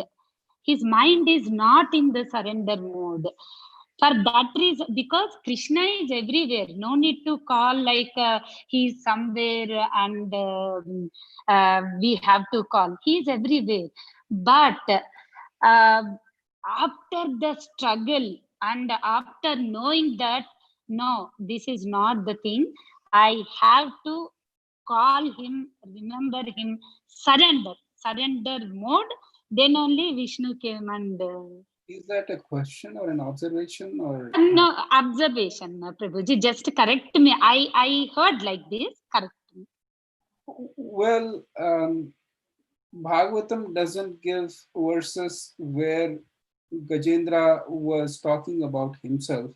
His mind is not in the surrender mode. For that reason, because Krishna is everywhere, no need to call like he's somewhere and we have to call. He is everywhere. But after the struggle and after knowing that, no, this is not the thing, I have to call him, remember him, surrender mode, then only Vishnu came and Is that a question or an observation or? no, observation, Prabhuji. Just correct me. I heard like this. Correct me. Well, Bhagavatam doesn't give verses where Gajendra was talking about himself,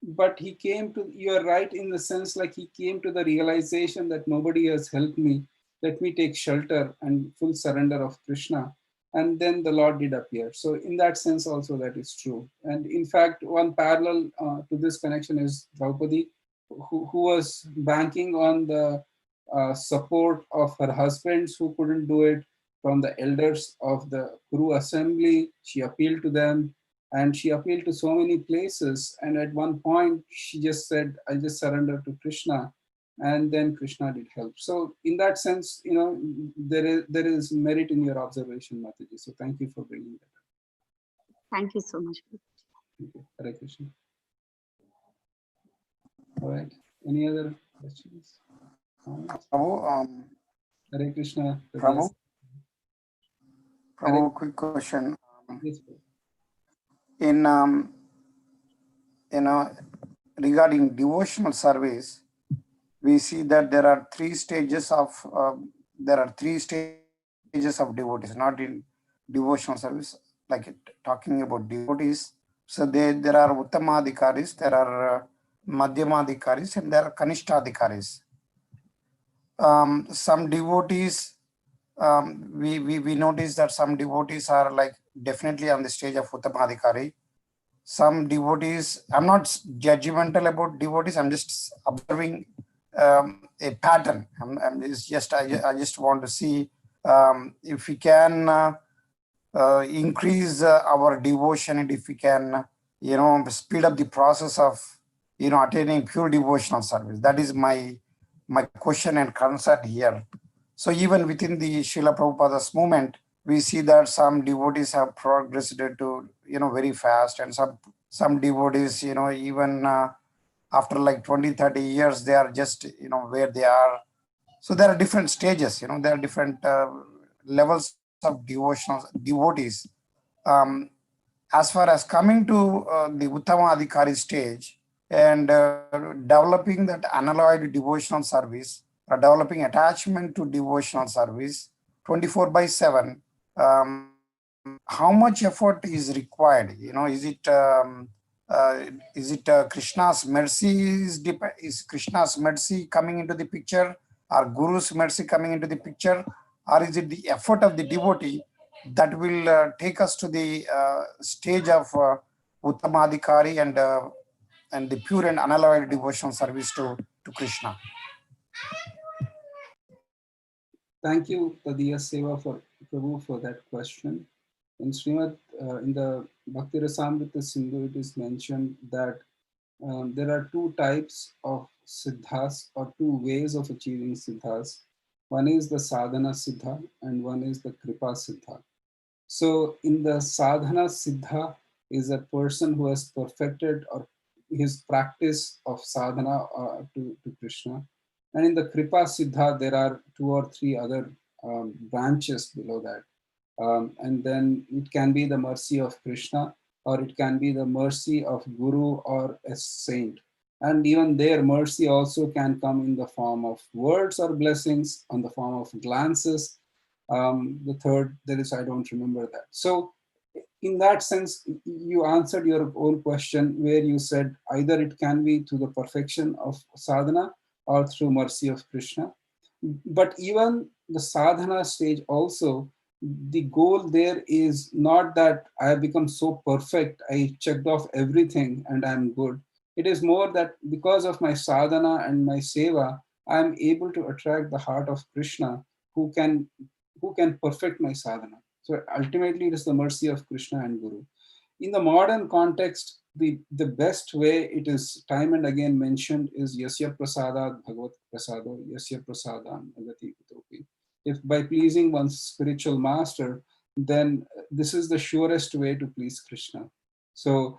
but he came to, you're right in the sense like he came to the realization that nobody has helped me. Let me take shelter and full surrender of Krishna. And then the Lord did appear. So in that sense also that is true. And in fact, one parallel to this connection is Draupadi, who was banking on the support of her husbands who couldn't do it, from the elders of the Kuru assembly. She appealed to them and she appealed to so many places. And at one point, she just said, I just surrender to Krishna. And then Krishna did help. So in that sense, you know, there is merit in your observation, Mataji. So thank you for bringing that up. Thank you so much. Thank you. Hare Krishna. All right. Any other questions? Prabhu, Hare Krishna. Prabhu, Hare. quick question. Yes, In regarding devotional service, we see that there are three stages of devotees, not in devotional service, like talking about devotees. So there are Uttamadhikaris, there are Madhyamadhikaris, and there are Kanishtadhikaris. Some devotees, we notice that some devotees are like definitely on the stage of Uttamadhikari. Some devotees, I'm not judgmental about devotees, I'm just observing a pattern. I just want to see if we can increase our devotion, and if we can, speed up the process of, attaining pure devotional service. That is my question and concern here. So even within the Srila Prabhupada's movement, we see that some devotees have progressed to, very fast, and some devotees, even after like 20-30 years, they are just, where they are. So there are different stages, there are different levels of devotees. As far as coming to the Uttama Adhikari stage and developing that unalloyed devotional service, developing attachment to devotional service 24/7, how much effort is required? Is it Krishna's mercy? Is Krishna's mercy coming into the picture, or Guru's mercy coming into the picture, or is it the effort of the devotee that will take us to the stage of Uttamadhikari and the pure and unalloyed devotional service to Krishna? Thank you, Tadiya Seva, for Prabhu, for that question. In Srimad, in the Bhakti Rasamrita Sindhu, it is mentioned that there are two types of siddhas, or two ways of achieving siddhas. One is the sadhana siddha and one is the kripa siddha. So in the sadhana siddha is a person who has perfected or his practice of sadhana to Krishna. And in the kripa siddha, there are 2 or 3 other branches below that. And then it can be the mercy of Krishna, or it can be the mercy of Guru or a saint. And even their mercy also can come in the form of words or blessings, on the form of glances. The third, there is, I don't remember that. So in that sense, you answered your own question where you said either it can be through the perfection of sadhana or through mercy of Krishna. But even the sadhana stage also, the goal there is not that I have become so perfect, I checked off everything and I'm good. It is more that because of my sadhana and my seva, I am able to attract the heart of Krishna who can perfect my sadhana. So ultimately, it is the mercy of Krishna and Guru. In the modern context, the best way it is time and again mentioned is Yasya Prasadat Bhagavat Prasado, Yasya Prasadam Agati Kutopi. If by pleasing one's spiritual master, then this is the surest way to please Krishna. So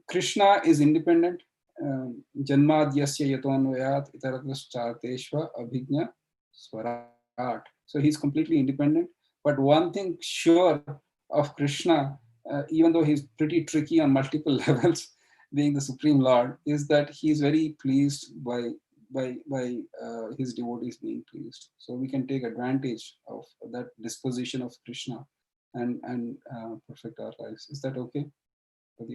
Krishna is independent. Janmad Yasya Yatonvayat Itaratrascharteshva Abhijna Swarat. So he's completely independent. But one thing sure of Krishna, even though he's pretty tricky on multiple levels, being the supreme Lord, is that he's very pleased by his devotees being pleased. So we can take advantage of that disposition of Krishna and perfect our lives. Is that okay? Thank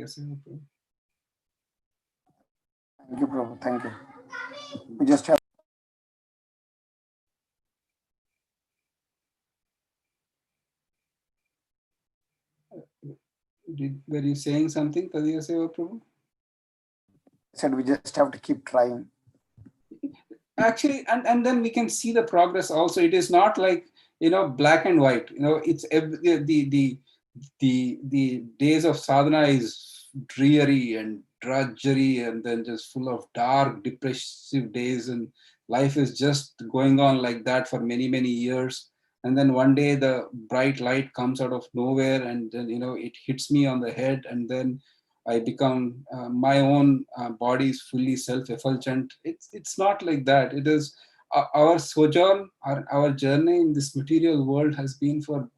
you, Prabhu. Thank you. We just have. Were you saying something, Tadiya Seva Prabhu? Said we just have to keep trying. Actually, and then we can see the progress also. It is not like, black and white. It's the days of sadhana is dreary and drudgery and then just full of dark, depressive days, and life is just going on like that for many, many years. And then one day the bright light comes out of nowhere and then, it hits me on the head, and then I become my own body is fully self-effulgent. It's not like that. It is our sojourn, our journey in this material world has been for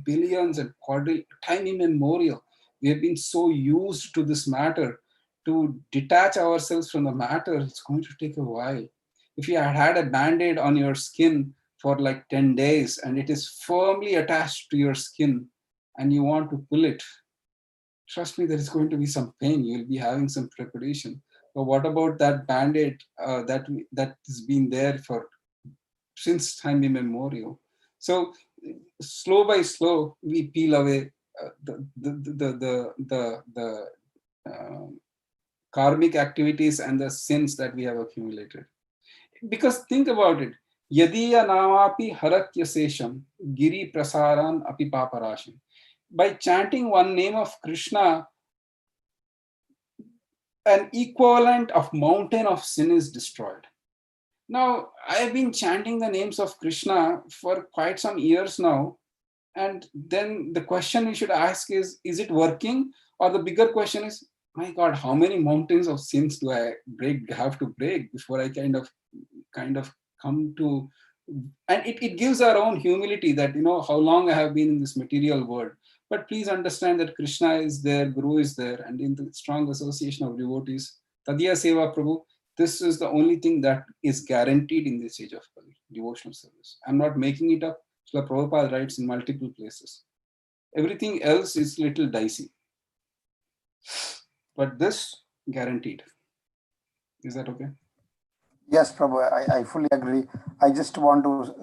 billions and time immemorial. We have been so used to this matter. To detach ourselves from the matter, it's going to take a while. If you had a band-aid on your skin for like 10 days and it is firmly attached to your skin and you want to pull it, trust me, there is going to be some pain. You'll be having some preparation. But what about that band-aid that has been there for since time immemorial? So slow by slow, we peel away the karmic activities and the sins that we have accumulated. Because think about it. Yadiya namapi haratya sesham giri prasaran api paparashim. By chanting one name of Krishna, an equivalent of mountain of sin is destroyed. Now, I have been chanting the names of Krishna for quite some years now. And then the question we should ask is it working? Or the bigger question is, my God, how many mountains of sins do I have to break before I kind of come to, and it gives our own humility that, how long I have been in this material world. But please understand that Krishna is there, Guru is there, and in the strong association of devotees, Tadiya Seva Prabhu, this is the only thing that is guaranteed in this age of devotional service. I'm not making it up. Srila Prabhupada writes in multiple places. Everything else is little dicey. But this, guaranteed. Is that okay? Yes, Prabhu, I fully agree. I just want to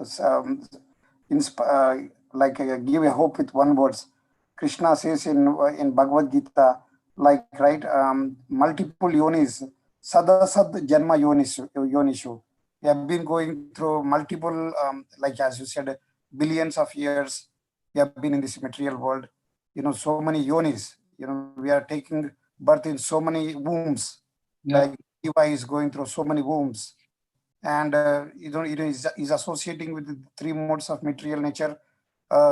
give a hope with one words. Krishna says in Bhagavad Gita, multiple yonis, sadasad janma yonishu. We have been going through multiple, as you said, billions of years. We have been in this material world. So many yonis. We are taking birth in so many wombs. Yeah. Like Eva is going through so many wombs. And is associating with the three modes of material nature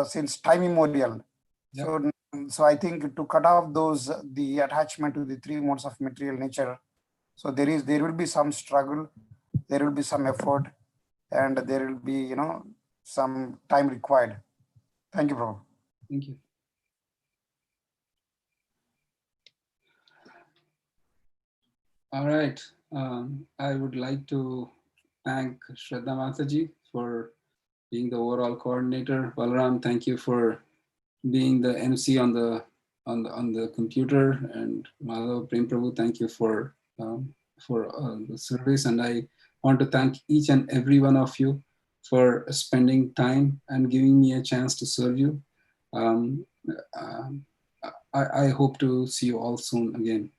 since time immemorial. Yeah. So I think to cut off the attachment to the three modes of material nature, so there will be some struggle, there will be some effort, and there will be some time required. Thank you, Prabhu. Thank you. All right. I would like to thank Shraddha Mataji for being the overall coordinator. Balaram, thank you for being the MC on the computer, and Madhav Prem Prabhu, thank you for the service. And I want to thank each and every one of you for spending time and giving me a chance to serve you. I hope to see you all soon again.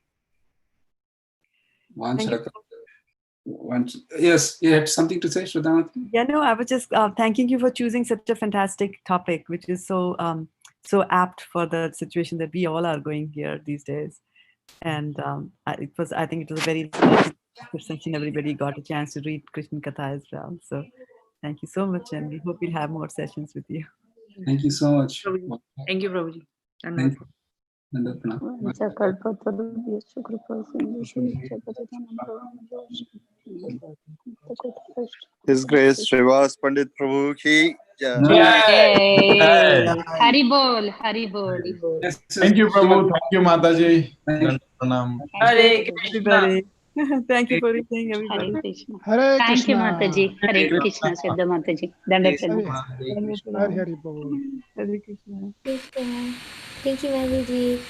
Yes, you had something to say, Shraddha? Yeah, no, I was just thanking you for choosing such a fantastic topic, which is so so apt for the situation that we all are going here these days. And I think it was a very since everybody got a chance to read Krishna Katha as well. So thank you so much, and we hope we'll have more sessions with you. Thank you so much. Thank you, Prabhuji. Thank you. His Grace Srivasa Pandit Prabhu ki jai. Yay. Hari bol, Hari bol. Thank you, Prabhu. Thank you, Mataji. Pranam. Hare Krishna. Everybody. Thank you for reading, everybody. Hare Krishna. Hare Thank you, Krishna. Mataji. Hare Krishna, Siddha Mataji. Dandat Hare Pranam. Hare Bol. Hare Krishna. Krishna. Thank you, Mataji.